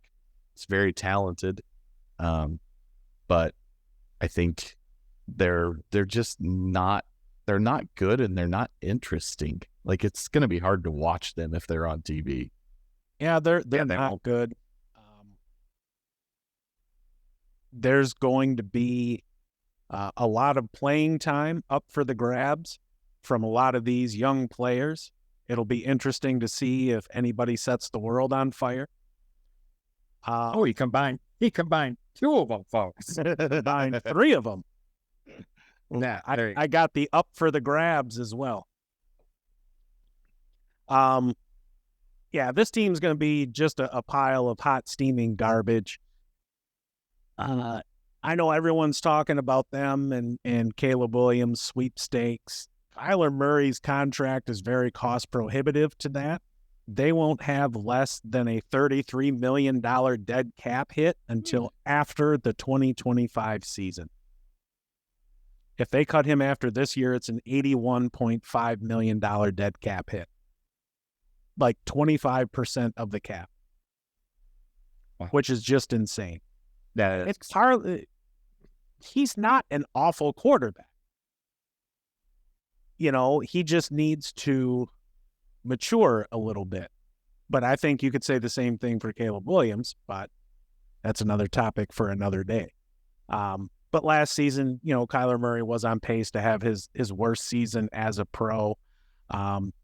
He's very talented, but I think they're just not good, and they're not interesting. Like, it's going to be hard to watch them if they're on TV. Yeah, they're not good. There's going to be a lot of playing time up for the grabs from a lot of these young players. It'll be interesting to see if anybody sets the world on fire. He combined 2 of them, folks. Combined 3 of them. Yeah, I got the up for the grabs as well. Yeah, this team's going to be just a pile of hot, steaming garbage. I know everyone's talking about them and Caleb Williams sweepstakes. Kyler Murray's contract is very cost prohibitive to that. They won't have less than a $33 million dead cap hit until after the 2025 season. If they cut him after this year, it's an $81.5 million dead cap hit. Like 25% of the cap, which is just insane. It's hard. He's not an awful quarterback. He just needs to mature a little bit. But I think you could say the same thing for Caleb Williams, but that's another topic for another day. But last season, Kyler Murray was on pace to have his worst season as a pro.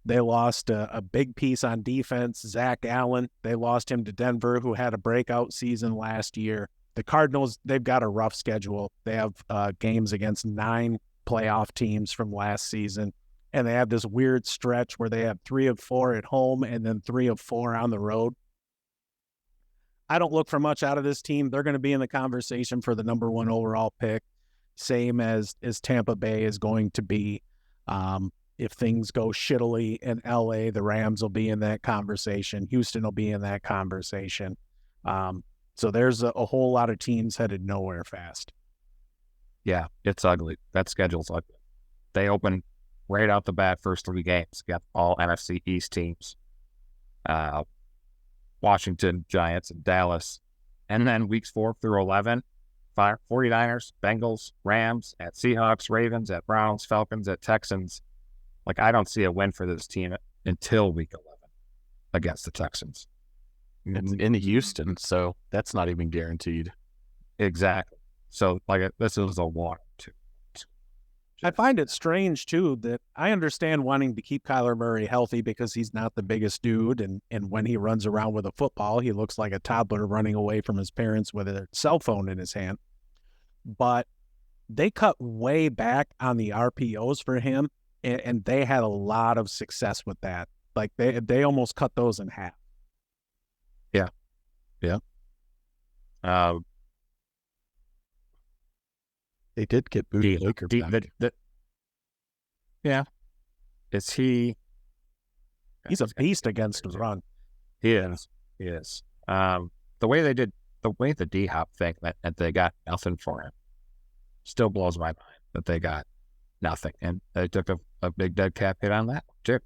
They lost a big piece on defense, Zach Allen. They lost him to Denver, who had a breakout season last year. The Cardinals, they've got a rough schedule. They have games against 9 playoff teams from last season, and they have this weird stretch where they have 3 of 4 at home and then 3 of 4 on the road. I don't look for much out of this team. They're going to be in the conversation for the number 1 overall pick, same as Tampa Bay is going to be. If things go shittily in LA, the Rams will be in that conversation. Houston will be in that conversation. So there's a whole lot of teams headed nowhere fast. Yeah, it's ugly. That schedule's ugly. They open right out the bat first 3 games. Got all NFC East teams. Washington, Giants, and Dallas. And then weeks 4 through 11, 49ers, Bengals, Rams, at Seahawks, Ravens, at Browns, Falcons, at Texans. Like, I don't see a win for this team until week 11 against the Texans. It's in Houston, so that's not even guaranteed. Exactly. So, this is a water, too. I find it strange, too, that I understand wanting to keep Kyler Murray healthy because he's not the biggest dude, and when he runs around with a football, he looks like a toddler running away from his parents with a cell phone in his hand. But they cut way back on the RPOs for him, and they had a lot of success with that. Like, they almost cut those in half. Yeah. Yeah. They did get Booty Baker back. Yeah. Is he? He's a beast against the run. He is. He is. The way the D-Hop thing that they got nothing for him still blows my mind that they got nothing. And they took a big dead cap hit on that too.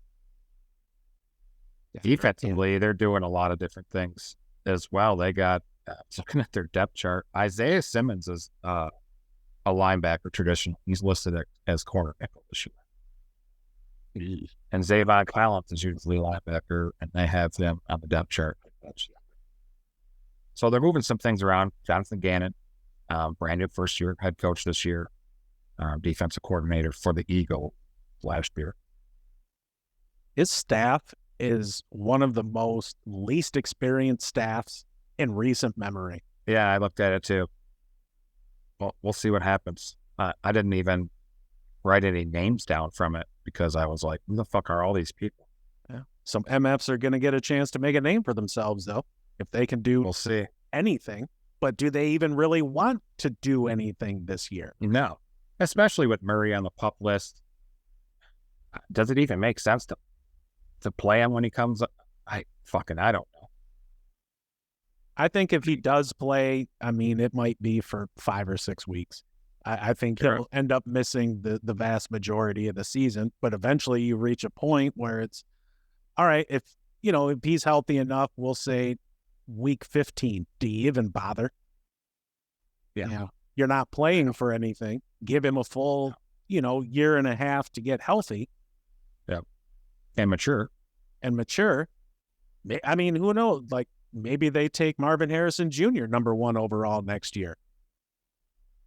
Yeah. Defensively, they're doing a lot of different things as well. They got, looking at their depth chart, Isaiah Simmons is a linebacker traditional. He's listed as corner nickel this year. And Zavon Collins is usually linebacker, and they have them on the depth chart. So they're moving some things around. Jonathan Gannon, brand new first-year head coach this year, defensive coordinator for the Eagles last year. His staff is one of the most least experienced staffs in recent memory. Yeah, I looked at it too. Well, we'll see what happens. I didn't even write any names down from it because I was like, who the fuck are all these people? Yeah. Some MFs are going to get a chance to make a name for themselves, though, if they can do we'll see. Anything. But do they even really want to do anything this year? No, especially with Murray on the PUP list. Does it even make sense to play him when he comes up? I don't know. I think if he does play, I mean, it might be for 5 or 6 weeks. I think he'll end up missing the vast majority of the season, but eventually you reach a point where it's, all right, if he's healthy enough, we'll say week 15. Do you even bother? Yeah. You're not playing for anything. Give him a full, year and a half to get healthy. Yeah. And mature. I mean, who knows? Like, maybe they take Marvin Harrison Jr. number 1 overall next year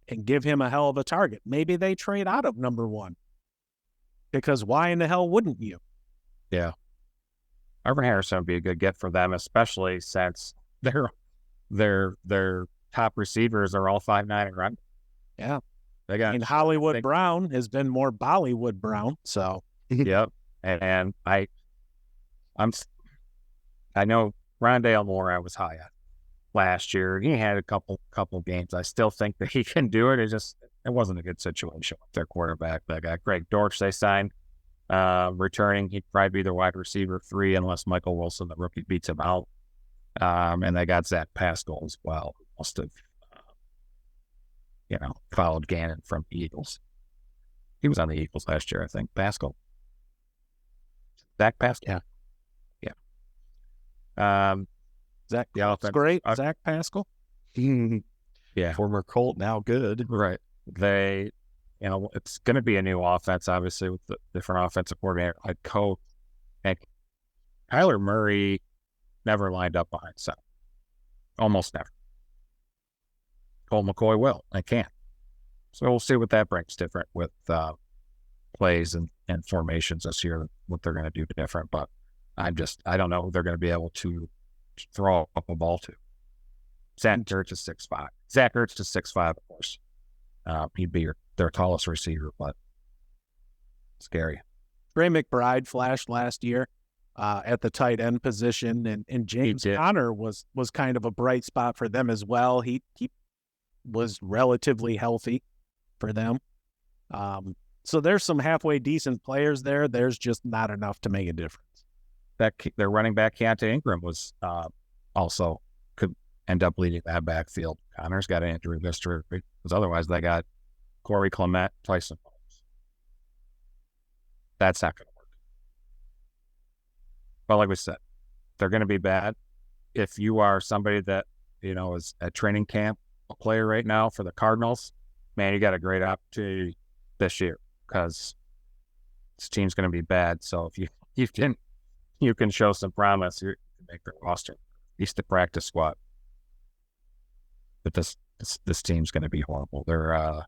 and give him a hell of a target. Maybe they trade out of number 1, because why in the hell wouldn't you? Yeah. Marvin Harrison would be a good get for them, especially since their top receivers are all 5'9" and run. Yeah. They got Hollywood Brown has been more Bollywood Brown. So yep. And I know Rondale Moore I was high on last year. He had a couple games. I still think that he can do it. It wasn't a good situation with their quarterback. They got Greg Dortch they signed. Returning, he'd probably be their wide receiver 3 unless Michael Wilson, the rookie, beats him out. And they got Zach Pascal as well, who must have, followed Gannon from the Eagles. He was on the Eagles last year, I think. Pascal. Zach Pascal. Yeah. Zach, that's great. Zach Pascal. Yeah. Former Colt, now good. Right. They, it's going to be a new offense, obviously, with the different offensive coordinator, head coach. And Kyler Murray never lined up behind center. Almost never. Colt McCoy will. I can't. So we'll see what that brings different with plays and formations this year, what they're going to do different. But I don't know who they're going to be able to throw up a ball to. Zach Ertz is 6'5". Zach Ertz is 6'5", of course. He'd be their tallest receiver, but scary. Trey McBride flashed last year at the tight end position, and James Conner was kind of a bright spot for them as well. He was relatively healthy for them. So there's some halfway decent players there. There's just not enough to make a difference. Their running back, Keontae Ingram, was also could end up leading that backfield. Connor's got an injury history, because otherwise they got Corey Clement, Tyson Holmes. That's not going to work. But like we said, they're going to be bad. If you are somebody that, is at training camp, a player right now for the Cardinals, man, you got a great opportunity this year, because this team's going to be bad. So if you can show some promise, you can make the roster, at least the practice squad. But this team's going to be horrible. They're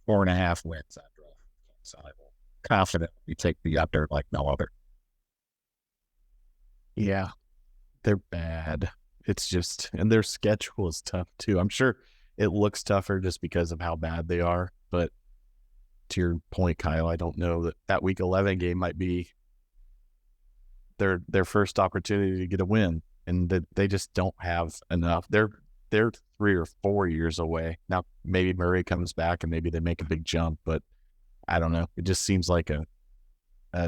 4.5 wins after all. So I will confidently take the under like no other. Yeah, they're bad. It's just, and their schedule is tough too. I'm sure it looks tougher just because of how bad they are. But to your point, Kyle, I don't know that Week 11 game might be their first opportunity to get a win, and that they just don't have enough. They're 3 or 4 years away. Now, maybe Murray comes back and maybe they make a big jump, but I don't know. It just seems like an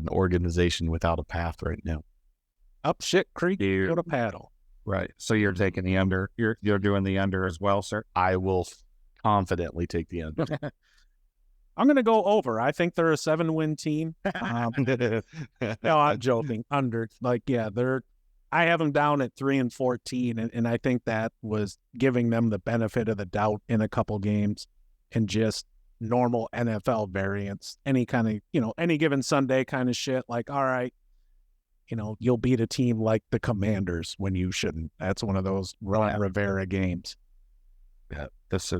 organization without a path right now. Up shit creek, go to paddle. Right. So you're taking the under. You're doing the under as well, sir? I will confidently take the under. I'm going to go over. I think they're a 7-win team. No, I'm joking. Under. I have them down at 3-14, and I think that was giving them the benefit of the doubt in a couple games and just normal NFL variance. Any kind of, any given Sunday kind of shit. Like, all right, you'll beat a team like the Commanders when you shouldn't. That's one of those Ron Rivera games. Yeah, this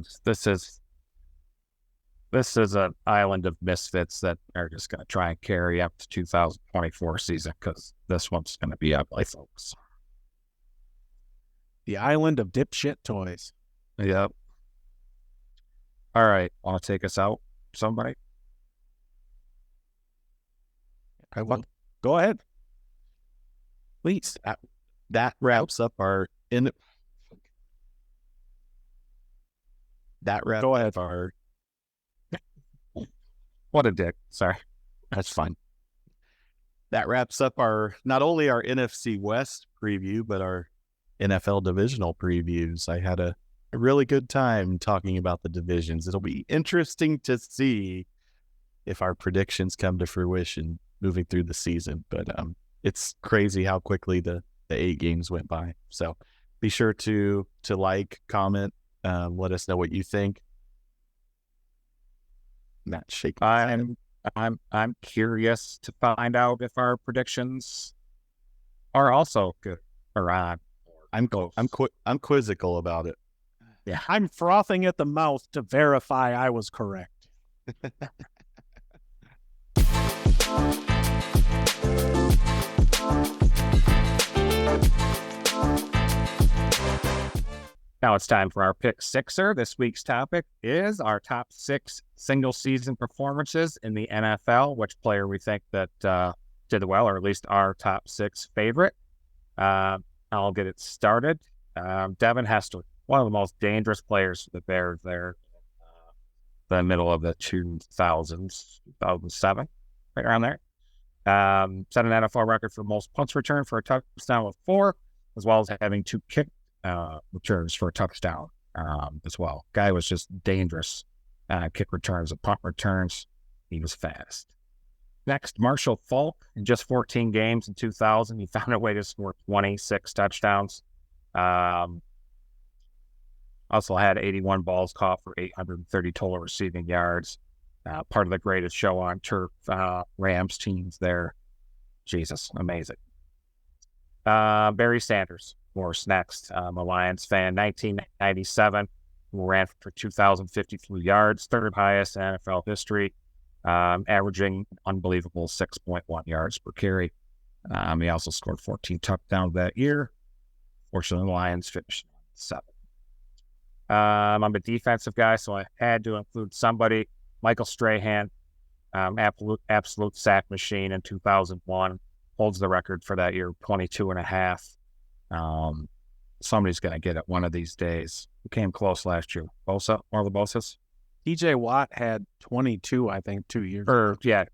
is an island of misfits that are just going to try and carry up to 2024 season, because this one's going to be ugly, folks. The island of dipshit toys. Yep. All right. Want to take us out, somebody? I will. Go ahead. Please. That wraps up our Go ahead. What a dick. Sorry. That's fine. That wraps up not only our NFC West preview, but our NFL divisional previews. I had a really good time talking about the divisions. It'll be interesting to see if our predictions come to fruition moving through the season. But it's crazy how quickly the 8 games went by. So be sure to like, comment, Let us know what you think. Matt shaking. I'm curious to find out if our predictions are also good or odd. I'm quizzical about it. Yeah. I'm frothing at the mouth to verify I was correct. Now it's time for our pick sixer. This week's topic is our top 6 single season performances in the NFL, which player we think that did well, or at least our top 6 favorite. I'll get it started. Devin Hester, one of the most dangerous players for the Bears there, the middle of the 2000s, 2007, right around there. Set an NFL record for most punts returned for a touchdown with 4, as well as having 2 kick returns for a touchdown as well. Guy was just dangerous. Kick returns and punt returns. He was fast. Next, Marshall Faulk. In just 14 games in 2000, he found a way to score 26 touchdowns. Also had 81 balls caught for 830 total receiving yards. Part of the greatest show on turf Rams teams there. Jesus, amazing. Barry Sanders, of course, next. A Lions fan, 1997, who ran for 2,053 yards, third highest in NFL history, averaging unbelievable 6.1 yards per carry. He also scored 14 touchdowns that year. Fortunately, the Lions finished 7. I'm a defensive guy, so I had to include somebody. Michael Strahan, absolute sack machine in 2001, holds the record for that year, 22 and a half. Somebody's going to get it one of these days. Who came close last year? Bosa, one of the Bosas? TJ Watt had 22, I think, 2 years ago. Yeah.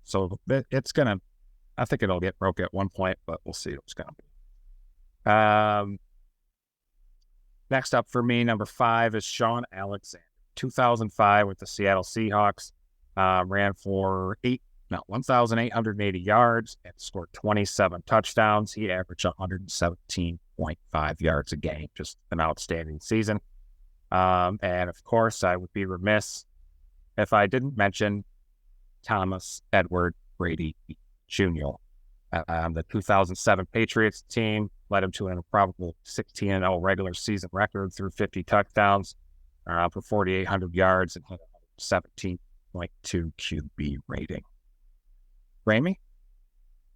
So it's going to, I think it'll get broke at one point, but we'll see what's going to be. Next up for me, number 5 is Sean Alexander. 2005 with the Seattle Seahawks, ran for 1,880 yards and scored 27 touchdowns. He averaged 117.5 yards a game. Just an outstanding season. And of course, I would be remiss if I didn't mention Thomas Edward Brady Jr. The 2007 Patriots team led him to an improbable 16-0 regular season record through 50 touchdowns for 4,800 yards and 17.2 QB rating. Ramey,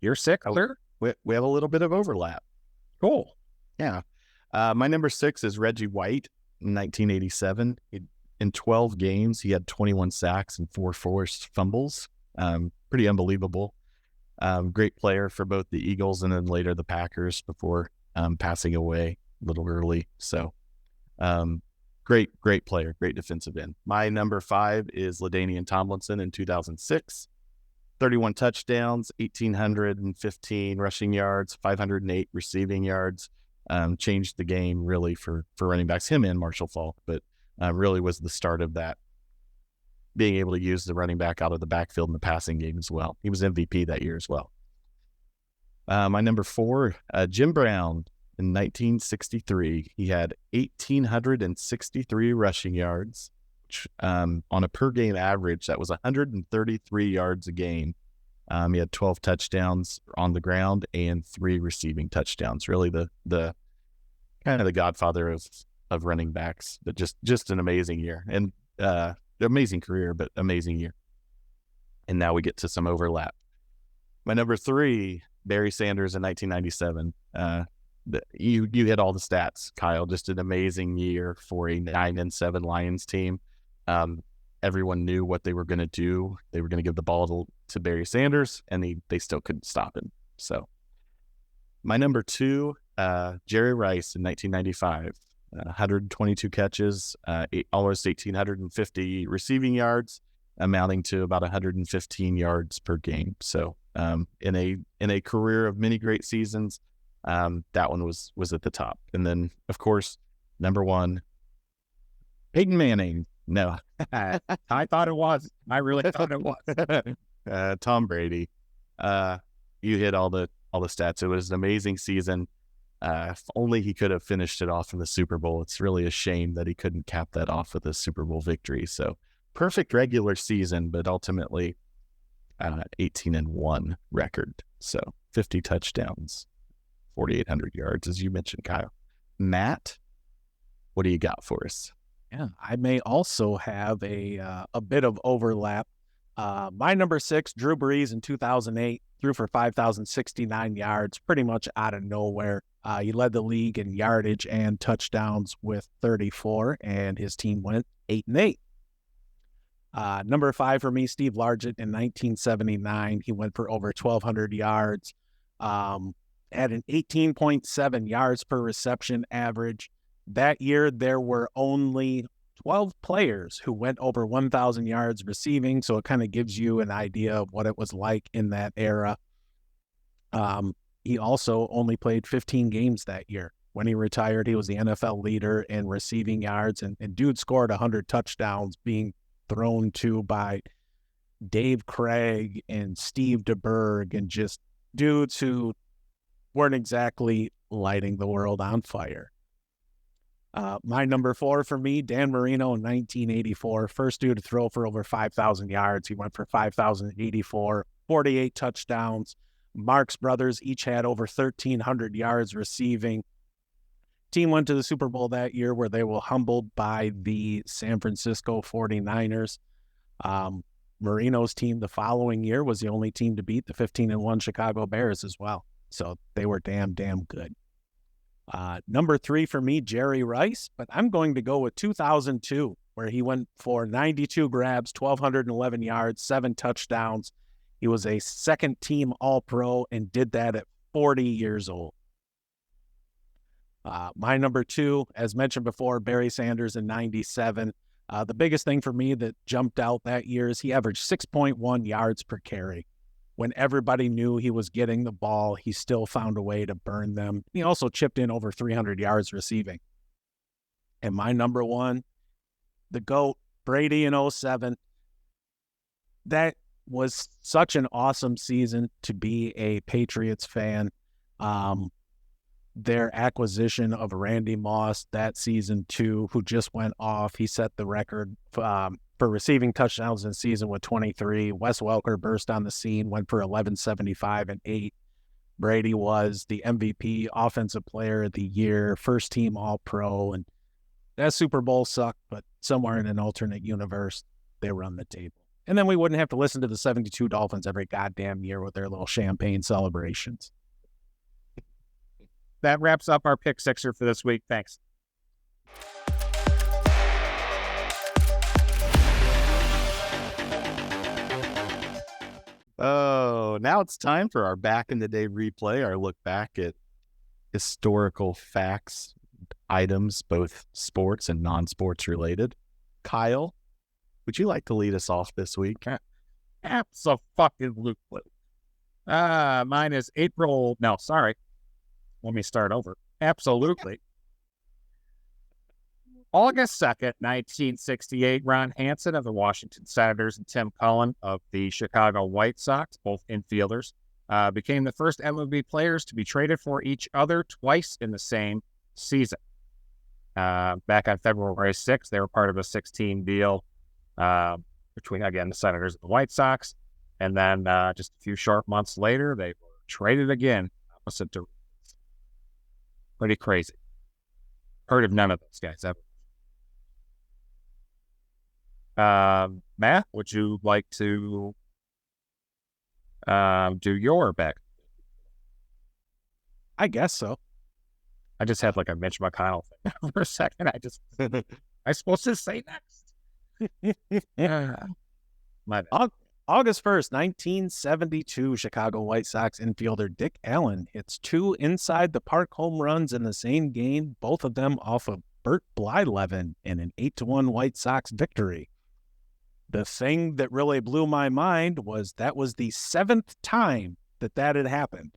you're sick, sir? We have a little bit of overlap. Cool. Yeah. My number 6 is Reggie White in 1987. In 12 games, he had 21 sacks and 4 forced fumbles. Pretty unbelievable. Great player for both the Eagles and then later the Packers before passing away a little early. So great player, great defensive end. My number 5 is LaDainian Tomlinson in 2006. 31 touchdowns, 1,815 rushing yards, 508 receiving yards. Changed the game really for running backs, him and Marshall Faulk, but really was the start of that, being able to use the running back out of the backfield in the passing game as well. He was MVP that year as well. My number 4, Jim Brown in 1963. He had 1,863 rushing yards, which on a per game average, that was 133 yards a game. He had 12 touchdowns on the ground and 3 receiving touchdowns. Really the kind of the godfather of running backs, but just an amazing year and amazing career, but amazing year. And now we get to some overlap. My number 3, Barry Sanders in 1997. You hit all the stats, Kyle. Just an amazing year for a 9-7 Lions team. Everyone knew what they were going to do. They were going to give the ball to Barry Sanders, and they still couldn't stop him. So my number 2, Jerry Rice in 1995. 122 catches, almost 1,850 receiving yards, amounting to about 115 yards per game. So in a career of many great seasons, that one was at the top. And then, of course, number 1, Peyton Manning. No, I thought it was. I really thought it was. Tom Brady. You hit all the stats. It was an amazing season. If only he could have finished it off in the Super Bowl. It's really a shame that he couldn't cap that off with a Super Bowl victory. So perfect regular season, but ultimately 18-1 record. So 50 touchdowns, 4,800 yards, as you mentioned, Kyle. Matt, what do you got for us? Yeah, I may also have a bit of overlap. My number 6, Drew Brees in 2008, threw for 5,069 yards, pretty much out of nowhere. He led the league in yardage and touchdowns with 34, and his team went 8-8. Number 5 for me, Steve Largent in 1979. He went for over 1,200 yards, had an 18.7 yards per reception average. That year, there were only 12 players who went over 1,000 yards receiving, so it kind of gives you an idea of what it was like in that era. He also only played 15 games that year. When he retired, he was the NFL leader in receiving yards, and dude scored 100 touchdowns being thrown to by Dave Craig and Steve DeBerg and just dudes who weren't exactly lighting the world on fire. My number 4 for me, Dan Marino in 1984, first dude to throw for over 5,000 yards. He went for 5,084, 48 touchdowns. Marx brothers each had over 1,300 yards receiving. Team went to the Super Bowl that year where they were humbled by the San Francisco 49ers. Marino's team the following year was the only team to beat the 15-1 Chicago Bears as well. So they were damn good. Number 3 for me, Jerry Rice, but I'm going to go with 2002, where he went for 92 grabs, 1,211 yards, 7 touchdowns. He was a second-team All-Pro and did that at 40 years old. My number 2, as mentioned before, Barry Sanders in 97. The biggest thing for me that jumped out that year is he averaged 6.1 yards per carry. When everybody knew he was getting the ball, he still found a way to burn them. He also chipped in over 300 yards receiving. And my number 1, the GOAT, Brady in 07. That was such an awesome season to be a Patriots fan. Their acquisition of Randy Moss that season too, who just went off. He set the record for receiving touchdowns in the season with 23. Wes Welker burst on the scene, went for 1,175 and 8. Brady was the MVP, Offensive Player of the Year, first team All-Pro, and that Super Bowl sucked, but somewhere in an alternate universe, they run the table. And then we wouldn't have to listen to the 72 Dolphins every goddamn year with their little champagne celebrations. That wraps up our Pick Sixer for this week. Thanks. Oh, now it's time for our Back in the Day replay, our look back at historical facts, items, both sports and non-sports related. Kyle, would you like to lead us off this week? Abso-fucking-lutely. Mine is April. No, sorry. Let me start over. Absolutely. August 2nd, 1968, Ron Hansen of the Washington Senators and Tim Cullen of the Chicago White Sox, both infielders, became the first MLB players to be traded for each other twice in the same season. Back on February 6th, they were part of a 6-team deal between, again, the Senators and the White Sox. And then just a few short months later, they were traded again, opposite directions. Pretty crazy. Heard of none of those guys ever. Matt, would you like to do your back? I guess so. I just had like a Mitch McConnell thing for a second. I supposed to say next. My bad. August 1st, 1972, Chicago White Sox infielder Dick Allen hits 2 inside the park home runs in the same game, both of them off of Bert Blyleven in an 8-1 White Sox victory. The thing that really blew my mind was that was the 7th time that had happened.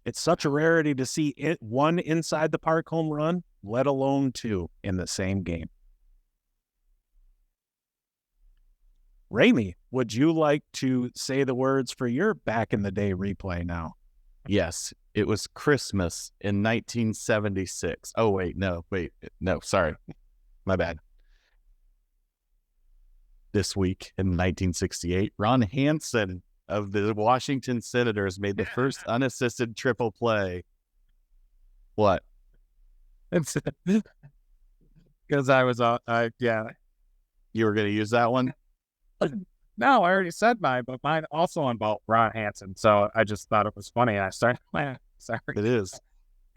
It's such a rarity to see one inside the park home run, let alone 2 in the same game. Ramey, would you like to say the words for your back in the day replay now? Yes. It was Christmas in 1976. Oh, no, sorry. My bad. This week in 1968, Ron Hansen of the Washington Senators made the first unassisted triple play. What? It's because I was yeah. You were going to use that one? No, I already said mine, but mine also involved Ron Hansen. So I just thought it was funny. I started laughing. Sorry. It is.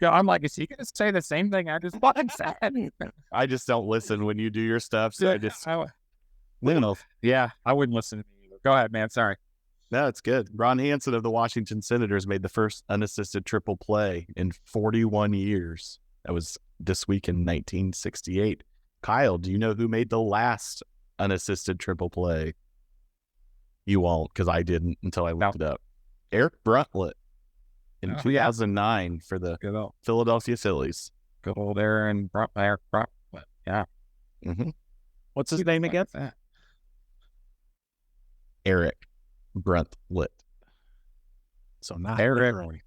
Yeah, I'm like, is he going to say the same thing I just fucking said? I just don't listen when you do your stuff. So I just, yeah, I wouldn't listen to me either. Go ahead, man. Sorry. No, it's good. Ron Hansen of the Washington Senators made the first unassisted triple play in 41 years. That was this week in 1968. Kyle, do you know who made the last unassisted triple play? You won't, because I didn't until I looked it up. Eric Bruntlett in 2009 for the Philadelphia Phillies. Good old Eric Bruntlett. Yeah. Mm-hmm. What's his name again? Eric Bruntlett. So not Eric. literally.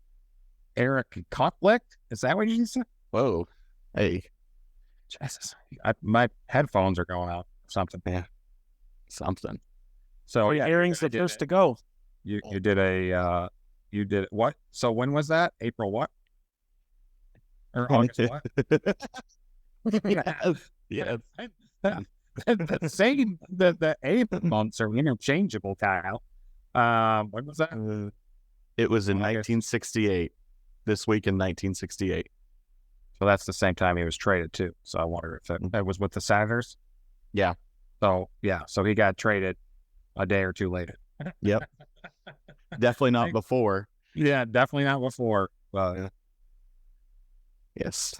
Eric Conflict? Is that what you said? Whoa. Hey. Jesus. My headphones are going out. Something. Yeah. Something. So yeah, Aaron's the first to go. You did what? So when was that? April what? Or August what? Yes. The same the 8 months are interchangeable, Kyle. When was that? It was in 1968. This week in 1968. So that's the same time he was traded too. So I wonder if that was with the Senators. Yeah. So he got traded a day or two later. Yep. Definitely not before. Yeah, definitely not before. Yes.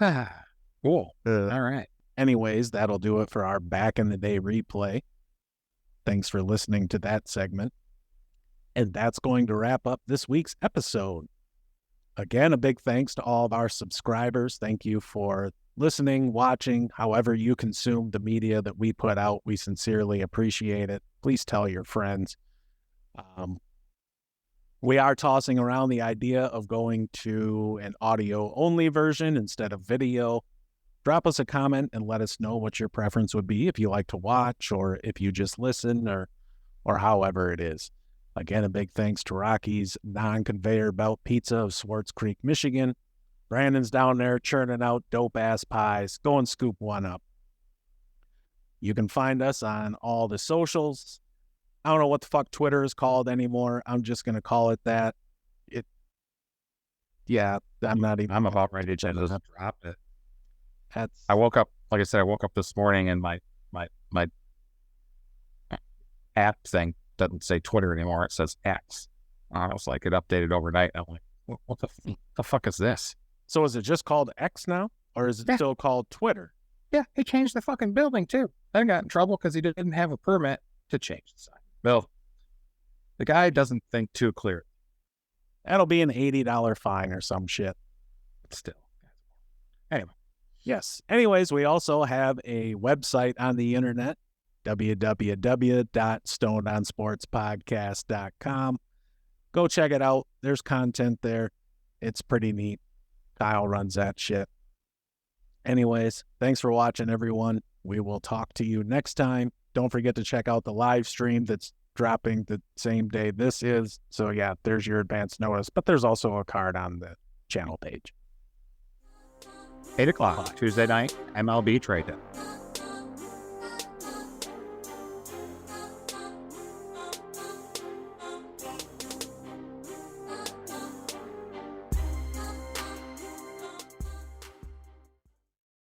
Cool. All right. Anyways, that'll do it for our back in the day replay. Thanks for listening to that segment. And that's going to wrap up this week's episode. Again, a big thanks to all of our subscribers. Thank you for listening, watching, however you consume the media that we put out. We sincerely appreciate it. Please tell your friends. We are tossing around the idea of going to an audio-only version instead of video. Drop us a comment and let us know what your preference would be, if you like to watch or if you just listen or however it is. Again, a big thanks to Rocky's non-conveyor belt pizza of Swartz Creek, Michigan. Brandon's down there churning out dope-ass pies. Go and scoop one up. You can find us on all the socials. I don't know what the fuck Twitter is called anymore. I'm just going to call it that. I'm about ready to drop it. That's... I woke up, like I said, this morning and my app thing doesn't say Twitter anymore. It says X. I was like, it updated overnight. I'm like, what the fuck is this? So is it just called X now? Or is it still called Twitter? Yeah, he changed the fucking building too. Then got in trouble because he didn't have a permit to change the sign. Well, the guy doesn't think too clear. That'll be an $80 fine or some shit. But still. Anyway. Yes. Anyways, we also have a website on the internet, www.stonedonsportspodcast.com. Go check it out. There's content there. It's pretty neat. Kyle runs that shit. Anyways, thanks for watching, everyone. We will talk to you next time. Don't forget to check out the live stream that's dropping the same day this is. So yeah, there's your advance notice, but there's also a card on the channel page. 8 o'clock, Tuesday night, MLB trade-in.